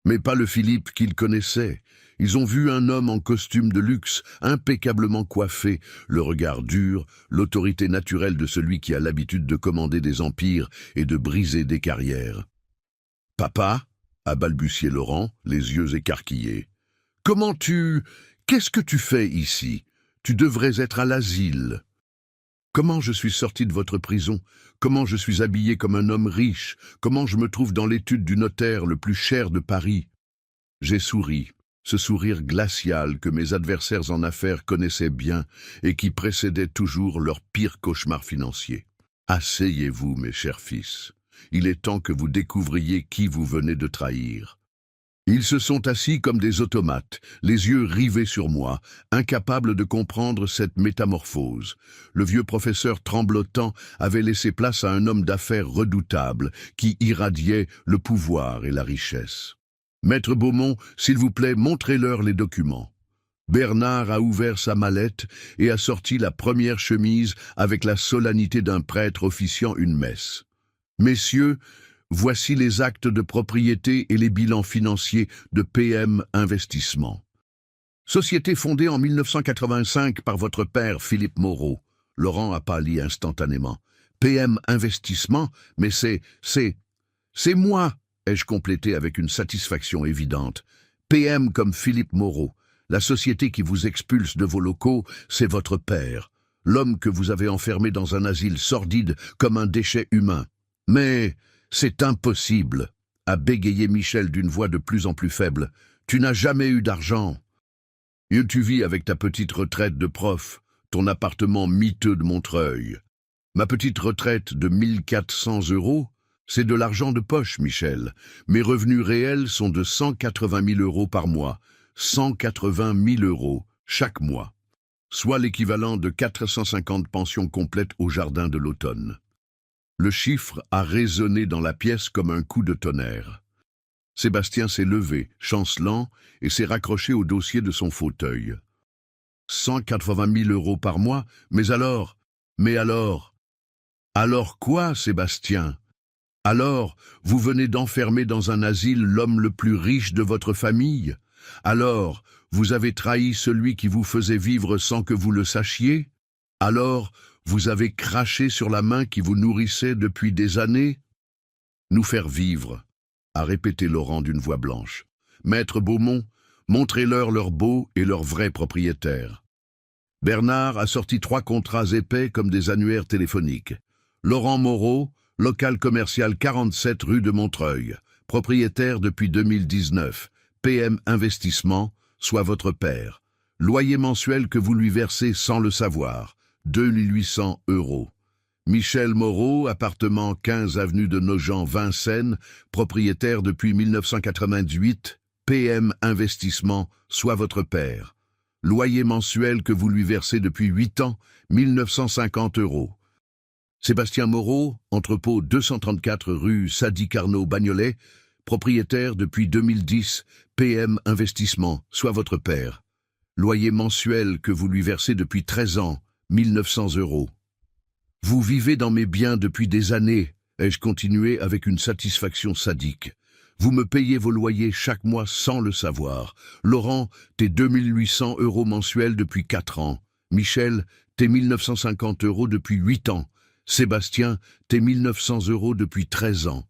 Mais pas le Philippe qu'ils connaissaient. Ils ont vu un homme en costume de luxe, impeccablement coiffé, le regard dur, l'autorité naturelle de celui qui a l'habitude de commander des empires et de briser des carrières. « Papa ?» a balbutié Laurent, les yeux écarquillés. « Comment tu... Qu'est-ce que tu fais ici ? Tu devrais être à l'asile. » Comment je suis sorti de votre prison? Comment je suis habillé comme un homme riche? Comment je me trouve dans l'étude du notaire le plus cher de Paris? J'ai souri, ce sourire glacial que mes adversaires en affaires connaissaient bien et qui précédait toujours leur pire cauchemar financier. Asseyez-vous, mes chers fils. Il est temps que vous découvriez qui vous venez de trahir. Ils se sont assis comme des automates, les yeux rivés sur moi, incapables de comprendre cette métamorphose. Le vieux professeur tremblotant avait laissé place à un homme d'affaires redoutable, qui irradiait le pouvoir et la richesse. Maître Beaumont, s'il vous plaît, montrez-leur les documents. Bernard a ouvert sa mallette et a sorti la première chemise avec la solennité d'un prêtre officiant une messe. Messieurs, voici les actes de propriété et les bilans financiers de PM Investissement. Société fondée en 1985 par votre père Philippe Moreau. Laurent a pâli instantanément. PM Investissement, mais c'est moi, ai-je complété avec une satisfaction évidente. PM comme Philippe Moreau. La société qui vous expulse de vos locaux, c'est votre père. L'homme que vous avez enfermé dans un asile sordide comme un déchet humain. Mais c'est impossible, a bégayé Michel d'une voix de plus en plus faible. Tu n'as jamais eu d'argent. Tu vis avec ta petite retraite de prof, ton appartement miteux de Montreuil. Ma petite retraite de 1400 €, c'est de l'argent de poche, Michel. Mes revenus réels sont de 180 000 € par mois. 180 000 € chaque mois, soit l'équivalent de 450 pensions complètes au jardin de l'automne. Le chiffre a résonné dans la pièce comme un coup de tonnerre. Sébastien s'est levé, chancelant, et s'est raccroché au dossier de son fauteuil. 180 000 € par mois, mais alors? Alors quoi, Sébastien? Alors, vous venez d'enfermer dans un asile l'homme le plus riche de votre famille? Alors, vous avez trahi celui qui vous faisait vivre sans que vous le sachiez? Alors, vous avez craché sur la main qui vous nourrissait depuis des années? Nous faire vivre, a répété Laurent d'une voix blanche. Maître Beaumont, montrez-leur leurs beaux et leurs vrais propriétaires. Bernard a sorti 3 contrats épais comme des annuaires téléphoniques. Laurent Moreau, local commercial 47 rue de Montreuil, propriétaire depuis 2019. PM Investissement, soit votre père. Loyer mensuel que vous lui versez sans le savoir, 2800 €. Michel Moreau, appartement 15 avenue de Nogent-Vincennes, propriétaire depuis 1998, PM Investissement, soit votre père. Loyer mensuel que vous lui versez depuis 8 ans, 1950 €. Sébastien Moreau, entrepôt 234 rue Sadi Carnot Bagnolet, propriétaire depuis 2010, PM Investissement, soit votre père. Loyer mensuel que vous lui versez depuis 13 ans, 1900 €. Vous vivez dans mes biens depuis des années, ai-je continué avec une satisfaction sadique. Vous me payez vos loyers chaque mois sans le savoir. Laurent, tes 2800 € mensuels depuis 4 ans. Michel, tes 1950 € depuis 8 ans. Sébastien, tes 1900 € depuis 13 ans.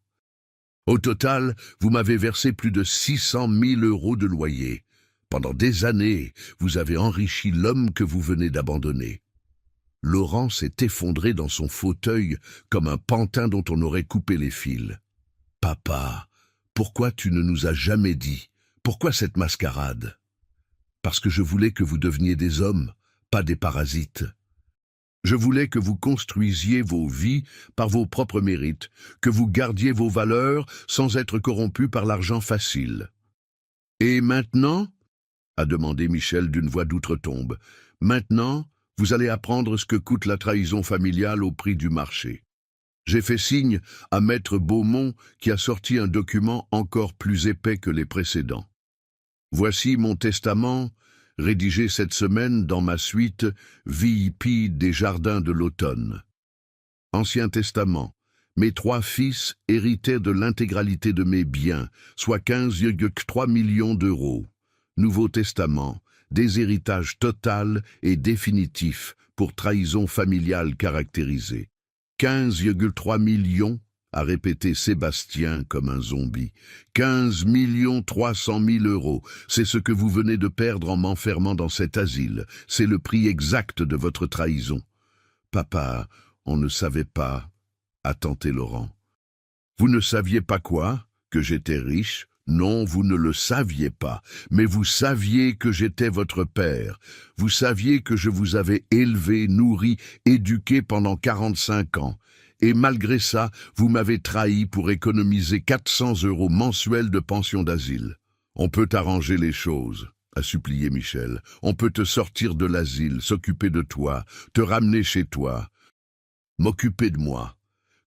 Au total, vous m'avez versé plus de 600 000 € de loyer. Pendant des années, vous avez enrichi l'homme que vous venez d'abandonner. Laurent s'est effondré dans son fauteuil comme un pantin dont on aurait coupé les fils. « Papa, pourquoi tu ne nous as jamais dit? Pourquoi cette mascarade? » « Parce que je voulais que vous deveniez des hommes, pas des parasites. Je voulais que vous construisiez vos vies par vos propres mérites, que vous gardiez vos valeurs sans être corrompus par l'argent facile. Et maintenant, a demandé Michel d'une voix d'outre-tombe, maintenant, vous allez apprendre ce que coûte la trahison familiale au prix du marché. J'ai fait signe à Maître Beaumont qui a sorti un document encore plus épais que les précédents. Voici mon testament, rédigé cette semaine dans ma suite VIP des Jardins de l'Automne. Ancien testament. Mes 3 fils héritaient de l'intégralité de mes biens, soit 15,3 millions d'euros. Nouveau testament. Déshéritage total et définitif pour trahison familiale caractérisée. 15,3 millions, a répété Sébastien comme un zombie. 15 300 000 €, c'est ce que vous venez de perdre en m'enfermant dans cet asile. C'est le prix exact de votre trahison. Papa, on ne savait pas, a tenté Laurent. Vous ne saviez pas quoi? Que j'étais riche? Non, vous ne le saviez pas, mais vous saviez que j'étais votre père. Vous saviez que je vous avais élevé, nourri, éduqué pendant 45 ans. Et malgré ça, vous m'avez trahi pour économiser 400 € mensuels de pension d'asile. On peut arranger les choses, a supplié Michel. On peut te sortir de l'asile, s'occuper de toi, te ramener chez toi. M'occuper de moi.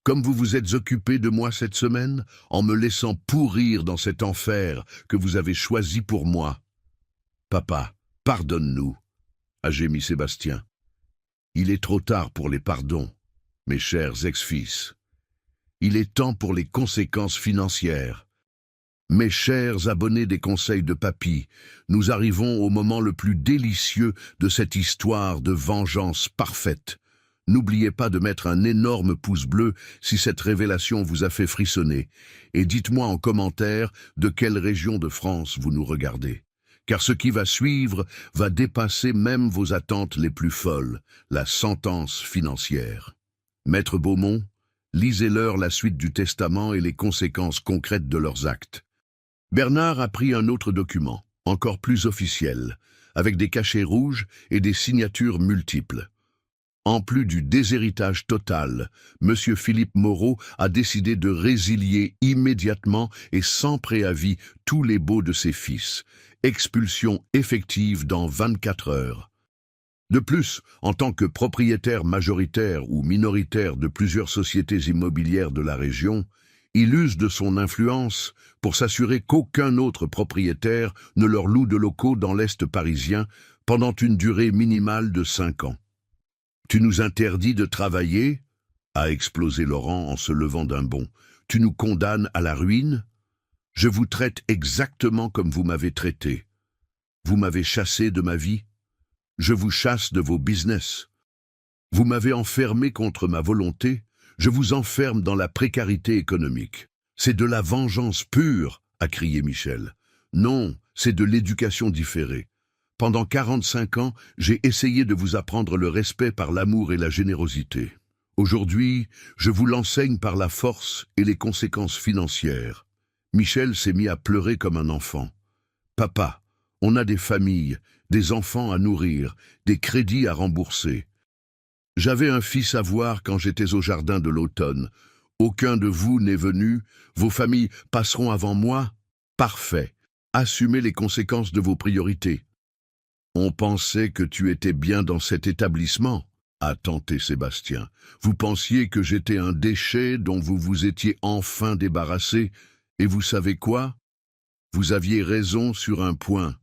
Comme vous vous êtes occupé de moi cette semaine, en me laissant pourrir dans cet enfer que vous avez choisi pour moi. Papa, pardonne-nous, a gémi Sébastien. Il est trop tard pour les pardons, mes chers ex-fils. Il est temps pour les conséquences financières. Mes chers abonnés des conseils de Papy, nous arrivons au moment le plus délicieux de cette histoire de vengeance parfaite. N'oubliez pas de mettre un énorme pouce bleu si cette révélation vous a fait frissonner. Et dites-moi en commentaire de quelle région de France vous nous regardez. Car ce qui va suivre va dépasser même vos attentes les plus folles, la sentence financière. Maître Beaumont, lisez-leur la suite du testament et les conséquences concrètes de leurs actes. Bernard a pris un autre document, encore plus officiel, avec des cachets rouges et des signatures multiples. En plus du déshéritage total, M. Philippe Moreau a décidé de résilier immédiatement et sans préavis tous les baux de ses fils. Expulsion effective dans 24 heures. De plus, en tant que propriétaire majoritaire ou minoritaire de plusieurs sociétés immobilières de la région, il use de son influence pour s'assurer qu'aucun autre propriétaire ne leur loue de locaux dans l'Est parisien pendant une durée minimale de 5 ans. Tu nous interdis de travailler, a explosé Laurent en se levant d'un bond. Tu nous condamnes à la ruine? Je vous traite exactement comme vous m'avez traité. Vous m'avez chassé de ma vie. Je vous chasse de vos business. Vous m'avez enfermé contre ma volonté. Je vous enferme dans la précarité économique. C'est de la vengeance pure, a crié Michel. Non, c'est de l'éducation différée. Pendant 45 ans, j'ai essayé de vous apprendre le respect par l'amour et la générosité. Aujourd'hui, je vous l'enseigne par la force et les conséquences financières. Michel s'est mis à pleurer comme un enfant. Papa, on a des familles, des enfants à nourrir, des crédits à rembourser. J'avais un fils à voir quand j'étais au jardin de l'automne. Aucun de vous n'est venu, vos familles passeront avant moi. Parfait. Assumez les conséquences de vos priorités. On pensait que tu étais bien dans cet établissement, a tenté Sébastien. Vous pensiez que j'étais un déchet dont vous vous étiez enfin débarrassé, et vous savez quoi? Vous aviez raison sur un point.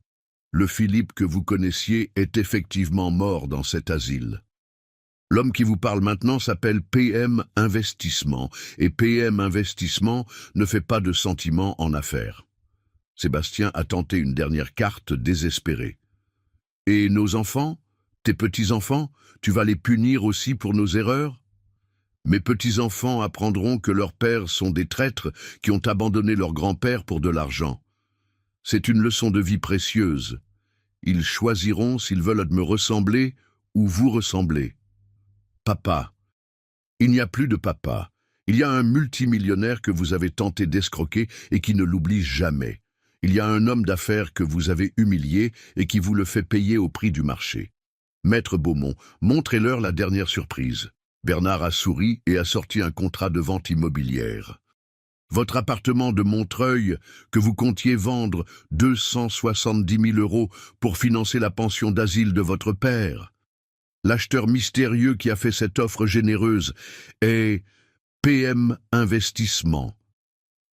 Le Philippe que vous connaissiez est effectivement mort dans cet asile. L'homme qui vous parle maintenant s'appelle PM Investissement, et PM Investissement ne fait pas de sentiments en affaires. Sébastien a tenté une dernière carte désespérée. Et nos enfants, tes petits-enfants, tu vas les punir aussi pour nos erreurs? Mes petits-enfants apprendront que leurs pères sont des traîtres qui ont abandonné leur grand-père pour de l'argent. C'est une leçon de vie précieuse. Ils choisiront s'ils veulent me ressembler ou vous ressembler. Papa. Il n'y a plus de papa. Il y a un multimillionnaire que vous avez tenté d'escroquer et qui ne l'oublie jamais. Il y a un homme d'affaires que vous avez humilié et qui vous le fait payer au prix du marché. Maître Beaumont, montrez-leur la dernière surprise. Bernard a souri et a sorti un contrat de vente immobilière. Votre appartement de Montreuil, que vous comptiez vendre 270 000 € pour financer la pension d'asile de votre père. L'acheteur mystérieux qui a fait cette offre généreuse est PM Investissement.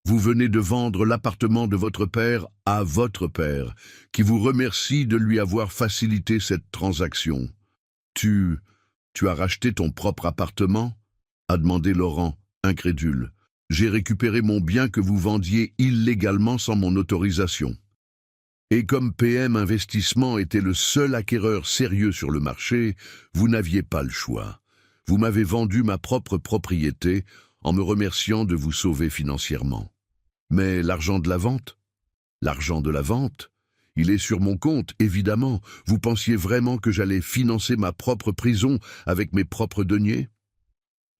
Vous venez de vendre l'appartement de votre père à votre père, qui vous remercie de lui avoir facilité cette transaction. Tu as racheté ton propre appartement? A demandé Laurent, incrédule. J'ai récupéré mon bien que vous vendiez illégalement sans mon autorisation. Et comme PM Investissement était le seul acquéreur sérieux sur le marché, vous n'aviez pas le choix. Vous m'avez vendu ma propre propriété en me remerciant de vous sauver financièrement. Mais l'argent de la vente? L'argent de la vente? Il est sur mon compte, évidemment. Vous pensiez vraiment que j'allais financer ma propre prison avec mes propres deniers?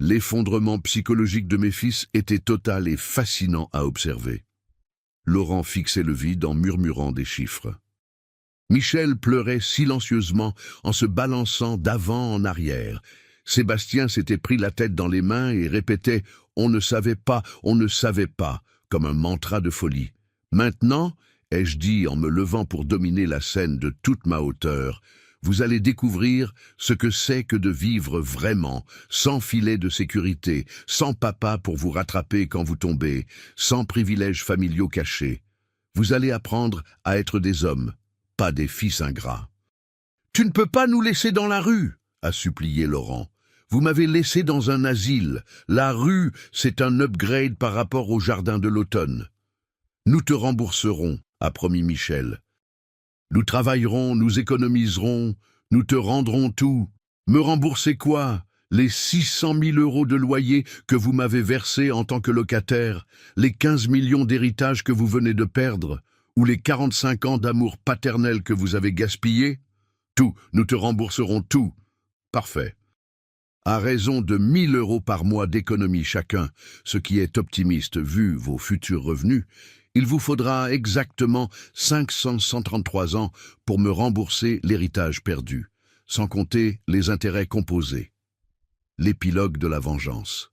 L'effondrement psychologique de mes fils était total et fascinant à observer. Laurent fixait le vide en murmurant des chiffres. Michel pleurait silencieusement en se balançant d'avant en arrière. Sébastien s'était pris la tête dans les mains et répétait « On ne savait pas, on ne savait pas » comme un mantra de folie. Maintenant, ai-je dit en me levant pour dominer la scène de toute ma hauteur, vous allez découvrir ce que c'est que de vivre vraiment, sans filet de sécurité, sans papa pour vous rattraper quand vous tombez, sans privilèges familiaux cachés. Vous allez apprendre à être des hommes, pas des fils ingrats. « Tu ne peux pas nous laisser dans la rue !» a supplié Laurent. « Vous m'avez laissé dans un asile. La rue, c'est un upgrade par rapport au jardin de l'automne. »« Nous te rembourserons », a promis Michel. « Nous travaillerons, nous économiserons, nous te rendrons tout. Me rembourser quoi? Les 600 000 € de loyer que vous m'avez versés en tant que locataire, les 15 millions d'héritage que vous venez de perdre, ou les 45 ans d'amour paternel que vous avez gaspillés? Tout, nous te rembourserons tout. » Parfait. À raison de 1 000 € par mois d'économie chacun, ce qui est optimiste vu vos futurs revenus, il vous faudra exactement 533 ans pour me rembourser l'héritage perdu, sans compter les intérêts composés. L'épilogue de la vengeance.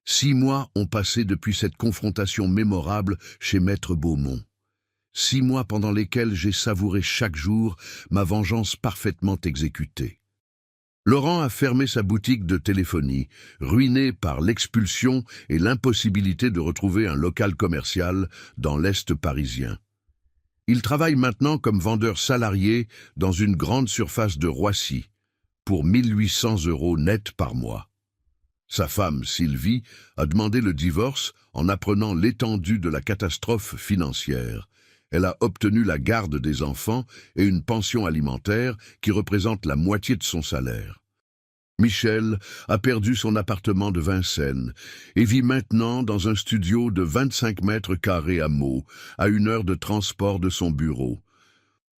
6 mois ont passé depuis cette confrontation mémorable chez Maître Beaumont. 6 mois pendant lesquels j'ai savouré chaque jour ma vengeance parfaitement exécutée. Laurent a fermé sa boutique de téléphonie, ruiné par l'expulsion et l'impossibilité de retrouver un local commercial dans l'Est parisien. Il travaille maintenant comme vendeur salarié dans une grande surface de Roissy, pour 1 800 € net par mois. Sa femme, Sylvie, a demandé le divorce en apprenant l'étendue de la catastrophe financière. Elle a obtenu la garde des enfants et une pension alimentaire qui représente la moitié de son salaire. Michel a perdu son appartement de Vincennes et vit maintenant dans un studio de 25 mètres carrés à Meaux, à 1 heure de transport de son bureau.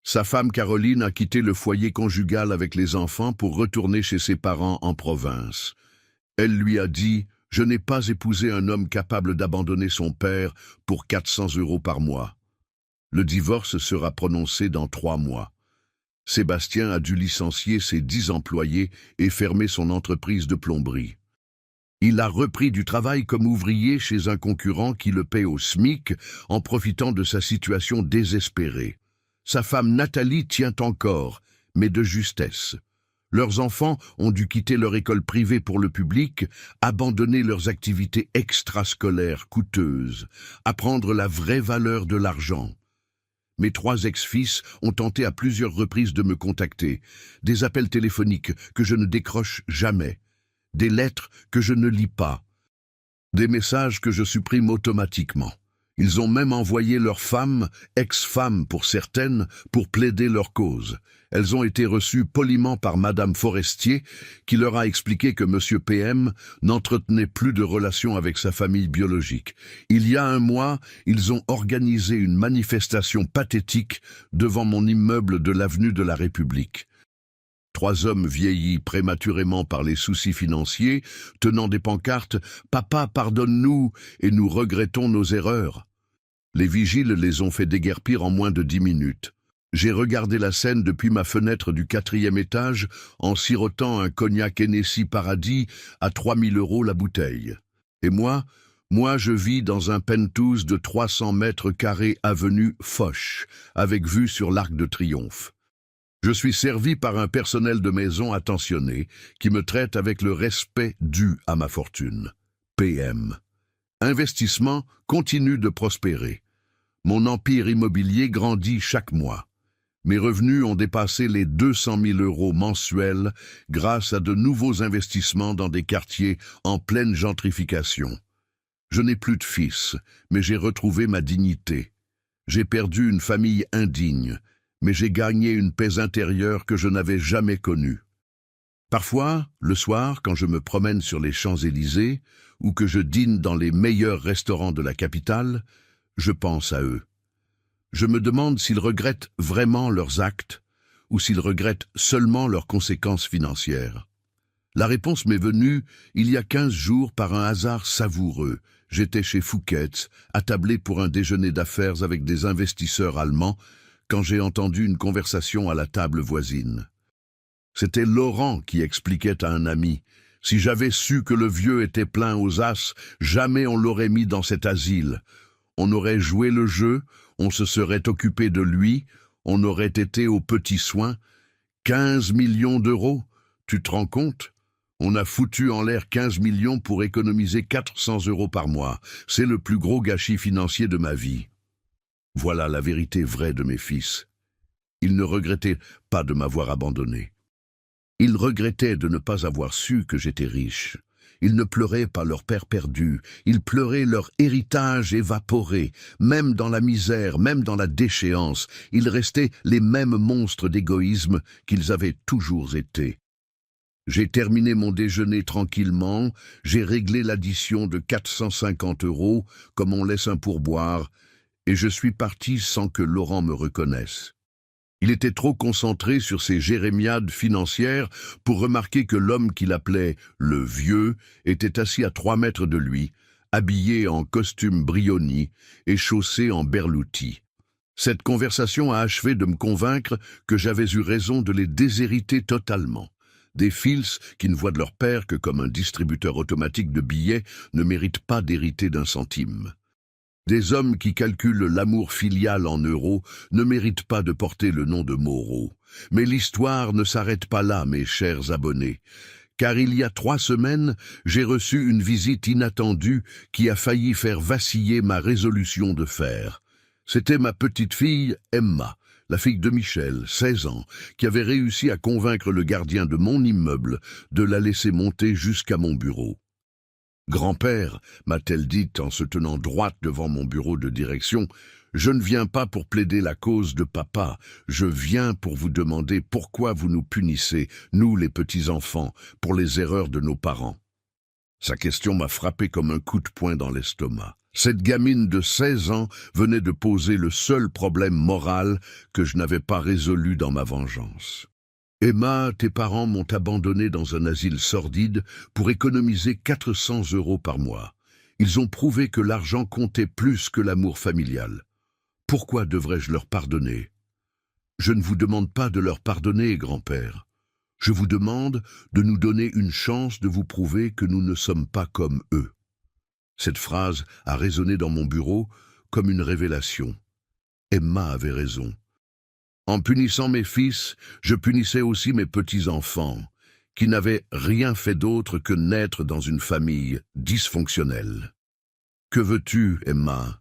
Sa femme Caroline a quitté le foyer conjugal avec les enfants pour retourner chez ses parents en province. Elle lui a dit « Je n'ai pas épousé un homme capable d'abandonner son père pour 400 € par mois. » Le divorce sera prononcé dans 3 mois. Sébastien a dû licencier ses 10 employés et fermer son entreprise de plomberie. Il a repris du travail comme ouvrier chez un concurrent qui le paie au SMIC en profitant de sa situation désespérée. Sa femme Nathalie tient encore, mais de justesse. Leurs enfants ont dû quitter leur école privée pour le public, abandonner leurs activités extrascolaires coûteuses, apprendre la vraie valeur de l'argent. Mes 3 ex-fils ont tenté à plusieurs reprises de me contacter, des appels téléphoniques que je ne décroche jamais, des lettres que je ne lis pas, des messages que je supprime automatiquement. Ils ont même envoyé leurs femmes, ex-femmes pour certaines, pour plaider leur cause. Elles ont été reçues poliment par Madame Forestier, qui leur a expliqué que Monsieur PM n'entretenait plus de relations avec sa famille biologique. Il y a 1 mois, ils ont organisé une manifestation pathétique devant mon immeuble de l'avenue de la République. 3 hommes vieillis prématurément par les soucis financiers, tenant des pancartes « Papa, pardonne-nous et nous regrettons nos erreurs ». Les vigiles les ont fait déguerpir en moins de 10 minutes. J'ai regardé la scène depuis ma fenêtre du 4e étage en sirotant un cognac Hennessy Paradis à 3 000 € la bouteille. Et moi, je vis dans un penthouse de 300 mètres carrés avenue Foch, avec vue sur l'Arc de Triomphe. Je suis servi par un personnel de maison attentionné qui me traite avec le respect dû à ma fortune. PM. Investissement continue de prospérer. Mon empire immobilier grandit chaque mois. Mes revenus ont dépassé les 200 000 € mensuels grâce à de nouveaux investissements dans des quartiers en pleine gentrification. Je n'ai plus de fils, mais j'ai retrouvé ma dignité. J'ai perdu une famille indigne, mais j'ai gagné une paix intérieure que je n'avais jamais connue. Parfois, le soir, quand je me promène sur les Champs-Élysées ou que je dîne dans les meilleurs restaurants de la capitale, je pense à eux. Je me demande s'ils regrettent vraiment leurs actes ou s'ils regrettent seulement leurs conséquences financières. La réponse m'est venue il y a 15 jours par un hasard savoureux. J'étais chez Fouquet's, attablé pour un déjeuner d'affaires avec des investisseurs allemands, quand j'ai entendu une conversation à la table voisine. C'était Laurent qui expliquait à un ami: « Si j'avais su que le vieux était plein aux as, jamais on l'aurait mis dans cet asile. On aurait joué le jeu, on se serait occupé de lui, on aurait été aux petits soins. 15 millions d'euros, tu te rends compte ? On a foutu en l'air 15 millions pour économiser 400 euros par mois. C'est le plus gros gâchis financier de ma vie. » Voilà la vérité vraie de mes fils. Ils ne regrettaient pas de m'avoir abandonné. Ils regrettaient de ne pas avoir su que j'étais riche. Ils ne pleuraient pas leur père perdu, ils pleuraient leur héritage évaporé. Même dans la misère, même dans la déchéance, ils restaient les mêmes monstres d'égoïsme qu'ils avaient toujours été. J'ai terminé mon déjeuner tranquillement, j'ai réglé l'addition de 450 euros, comme on laisse un pourboire, et je suis parti sans que Laurent me reconnaisse. Il était trop concentré sur ses jérémiades financières pour remarquer que l'homme qu'il appelait « le vieux » était assis à 3 mètres de lui, habillé en costume Brioni et chaussé en berlouti. Cette conversation a achevé de me convaincre que j'avais eu raison de les déshériter totalement. Des fils qui ne voient de leur père que comme un distributeur automatique de billets ne méritent pas d'hériter d'un centime. Des hommes qui calculent l'amour filial en euros ne méritent pas de porter le nom de Moreau. Mais l'histoire ne s'arrête pas là, mes chers abonnés. Car il y a 3 semaines, j'ai reçu une visite inattendue qui a failli faire vaciller ma résolution de faire. C'était ma petite fille Emma, la fille de Michel, 16 ans, qui avait réussi à convaincre le gardien de mon immeuble de la laisser monter jusqu'à mon bureau. « Grand-père », m'a-t-elle dit en se tenant droite devant mon bureau de direction, « je ne viens pas pour plaider la cause de papa, je viens pour vous demander pourquoi vous nous punissez, nous les petits-enfants, pour les erreurs de nos parents. » Sa question m'a frappé comme un coup de poing dans l'estomac. Cette gamine de 16 ans venait de poser le seul problème moral que je n'avais pas résolu dans ma vengeance. Emma, tes parents m'ont abandonné dans un asile sordide pour économiser 400 euros par mois. Ils ont prouvé que l'argent comptait plus que l'amour familial. Pourquoi devrais-je leur pardonner? Je ne vous demande pas de leur pardonner, grand-père. Je vous demande de nous donner une chance de vous prouver que nous ne sommes pas comme eux. Cette phrase a résonné dans mon bureau comme une révélation. Emma avait raison. En punissant mes fils, je punissais aussi mes petits-enfants, qui n'avaient rien fait d'autre que naître dans une famille dysfonctionnelle. Que veux-tu, Emma?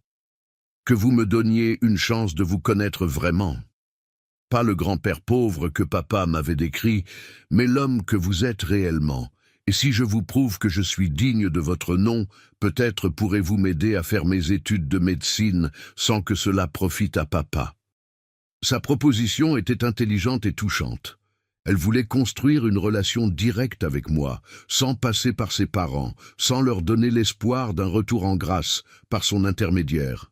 Que vous me donniez une chance de vous connaître vraiment. Pas le grand-père pauvre que papa m'avait décrit, mais l'homme que vous êtes réellement. Et si je vous prouve que je suis digne de votre nom, peut-être pourrez-vous m'aider à faire mes études de médecine sans que cela profite à papa. Sa proposition était intelligente et touchante. Elle voulait construire une relation directe avec moi, sans passer par ses parents, sans leur donner l'espoir d'un retour en grâce par son intermédiaire.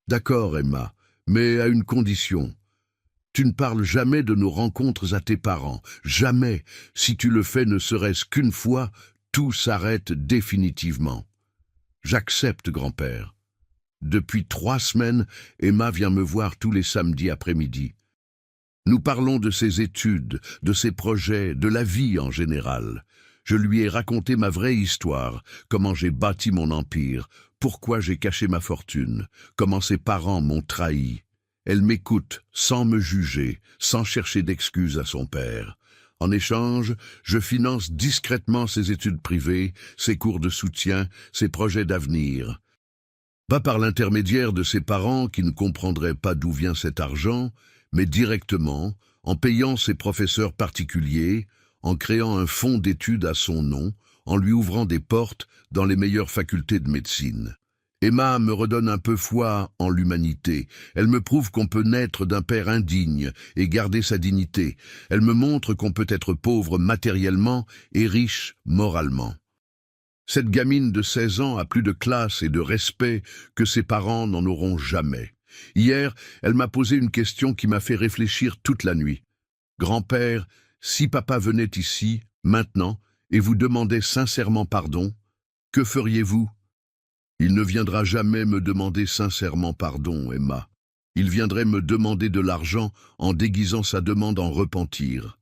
D'accord, Emma, mais à une condition. Tu ne parles jamais de nos rencontres à tes parents, jamais. Si tu le fais ne serait-ce qu'une fois, tout s'arrête définitivement. J'accepte, grand-père. Depuis 3 semaines, Emma vient me voir tous les samedis après-midi. Nous parlons de ses études, de ses projets, de la vie en général. Je lui ai raconté ma vraie histoire, comment j'ai bâti mon empire, pourquoi j'ai caché ma fortune, comment ses parents m'ont trahi. Elle m'écoute sans me juger, sans chercher d'excuses à son père. En échange, je finance discrètement ses études privées, ses cours de soutien, ses projets d'avenir. Pas par l'intermédiaire de ses parents qui ne comprendraient pas d'où vient cet argent, mais directement, en payant ses professeurs particuliers, en créant un fonds d'études à son nom, en lui ouvrant des portes dans les meilleures facultés de médecine. Emma me redonne un peu foi en l'humanité. Elle me prouve qu'on peut naître d'un père indigne et garder sa dignité. Elle me montre qu'on peut être pauvre matériellement et riche moralement. Cette gamine de 16 ans a plus de classe et de respect que ses parents n'en auront jamais. Hier, elle m'a posé une question qui m'a fait réfléchir toute la nuit. Grand-père, si papa venait ici, maintenant, et vous demandait sincèrement pardon, que feriez-vous? Il ne viendra jamais me demander sincèrement pardon, Emma. Il viendrait me demander de l'argent en déguisant sa demande en repentir.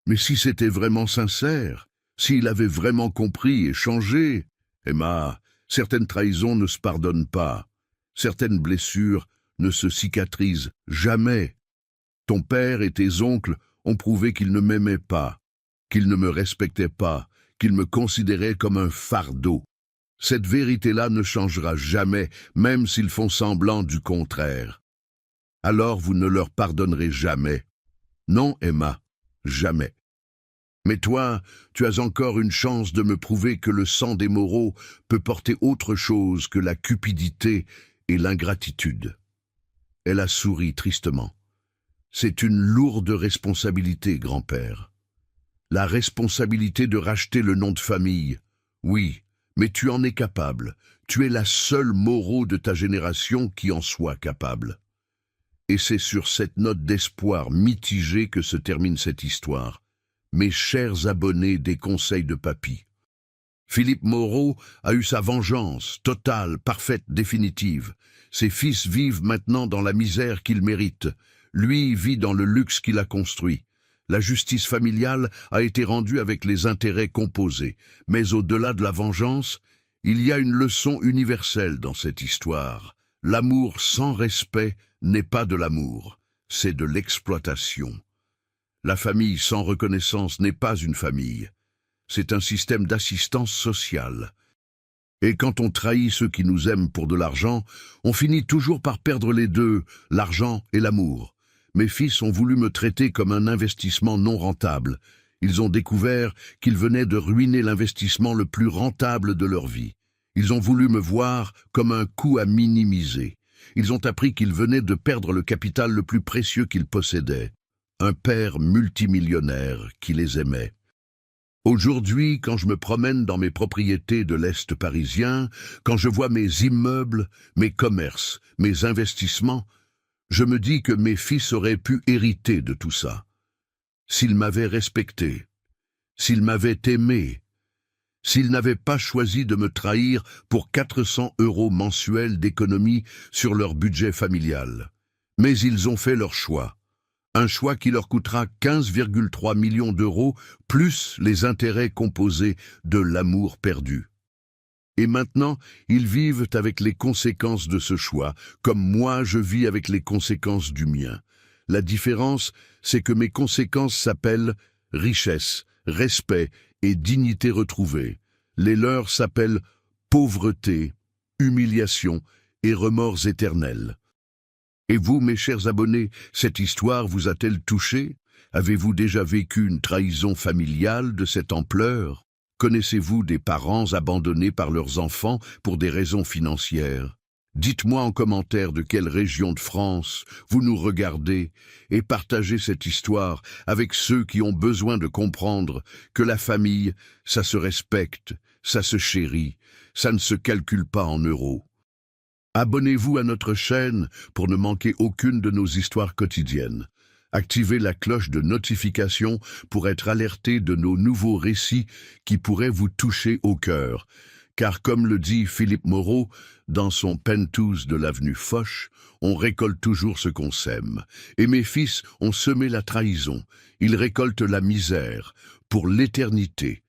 Mais si c'était vraiment sincère, s'il avait vraiment compris et changé, Emma, certaines trahisons ne se pardonnent pas. Certaines blessures ne se cicatrisent jamais. Ton père et tes oncles ont prouvé qu'ils ne m'aimaient pas, qu'ils ne me respectaient pas, qu'ils me considéraient comme un fardeau. Cette vérité-là ne changera jamais, même s'ils font semblant du contraire. Alors vous ne leur pardonnerez jamais. Non, Emma, jamais. Mais toi, tu as encore une chance de me prouver que le sang des Moreau peut porter autre chose que la cupidité et l'ingratitude. Elle a souri tristement. C'est une lourde responsabilité, grand-père. La responsabilité de racheter le nom de famille. Oui, mais tu en es capable. Tu es la seule Moreau de ta génération qui en soit capable. Et c'est sur cette note d'espoir mitigé que se termine cette histoire. Mes chers abonnés des conseils de papy. Philippe Moreau a eu sa vengeance, totale, parfaite, définitive. Ses fils vivent maintenant dans la misère qu'ils méritent. Lui vit dans le luxe qu'il a construit. La justice familiale a été rendue avec les intérêts composés. Mais au-delà de la vengeance, il y a une leçon universelle dans cette histoire. L'amour sans respect n'est pas de l'amour, c'est de l'exploitation. La famille sans reconnaissance n'est pas une famille. C'est un système d'assistance sociale. Et quand on trahit ceux qui nous aiment pour de l'argent, on finit toujours par perdre les deux, l'argent et l'amour. Mes fils ont voulu me traiter comme un investissement non rentable. Ils ont découvert qu'ils venaient de ruiner l'investissement le plus rentable de leur vie. Ils ont voulu me voir comme un coût à minimiser. Ils ont appris qu'ils venaient de perdre le capital le plus précieux qu'ils possédaient. Un père multimillionnaire qui les aimait. Aujourd'hui, quand je me promène dans mes propriétés de l'Est parisien, quand je vois mes immeubles, mes commerces, mes investissements, je me dis que mes fils auraient pu hériter de tout ça. S'ils m'avaient respecté, s'ils m'avaient aimé, s'ils n'avaient pas choisi de me trahir pour 400 € mensuels d'économie sur leur budget familial. Mais ils ont fait leur choix. Un choix qui leur coûtera 15,3 millions d'euros, plus les intérêts composés de l'amour perdu. Et maintenant, ils vivent avec les conséquences de ce choix, comme moi je vis avec les conséquences du mien. La différence, c'est que mes conséquences s'appellent richesse, respect et dignité retrouvée. Les leurs s'appellent pauvreté, humiliation et remords éternels. Et vous, mes chers abonnés, cette histoire vous a-t-elle touché? Avez-vous déjà vécu une trahison familiale de cette ampleur? Connaissez-vous des parents abandonnés par leurs enfants pour des raisons financières? Dites-moi en commentaire de quelle région de France vous nous regardez et partagez cette histoire avec ceux qui ont besoin de comprendre que la famille, ça se respecte, ça se chérit, ça ne se calcule pas en euros. Abonnez-vous à notre chaîne pour ne manquer aucune de nos histoires quotidiennes. Activez la cloche de notification pour être alerté de nos nouveaux récits qui pourraient vous toucher au cœur. Car comme le dit Philippe Moreau dans son Penthouse de l'avenue Foch, on récolte toujours ce qu'on sème. Et mes fils ont semé la trahison. Ils récoltent la misère pour l'éternité.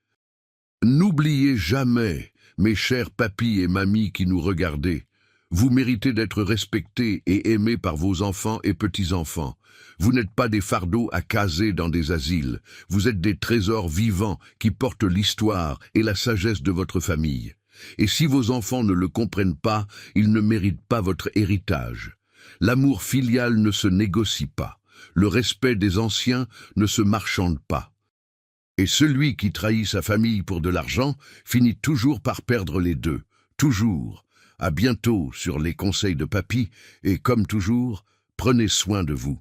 N'oubliez jamais, mes chers papis et mamies qui nous regardez, vous méritez d'être respectés et aimés par vos enfants et petits-enfants. Vous n'êtes pas des fardeaux à caser dans des asiles. Vous êtes des trésors vivants qui portent l'histoire et la sagesse de votre famille. Et si vos enfants ne le comprennent pas, ils ne méritent pas votre héritage. L'amour filial ne se négocie pas. Le respect des anciens ne se marchande pas. Et celui qui trahit sa famille pour de l'argent finit toujours par perdre les deux. Toujours. À bientôt sur les conseils de papy et comme toujours, prenez soin de vous,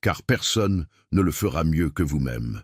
car personne ne le fera mieux que vous-même.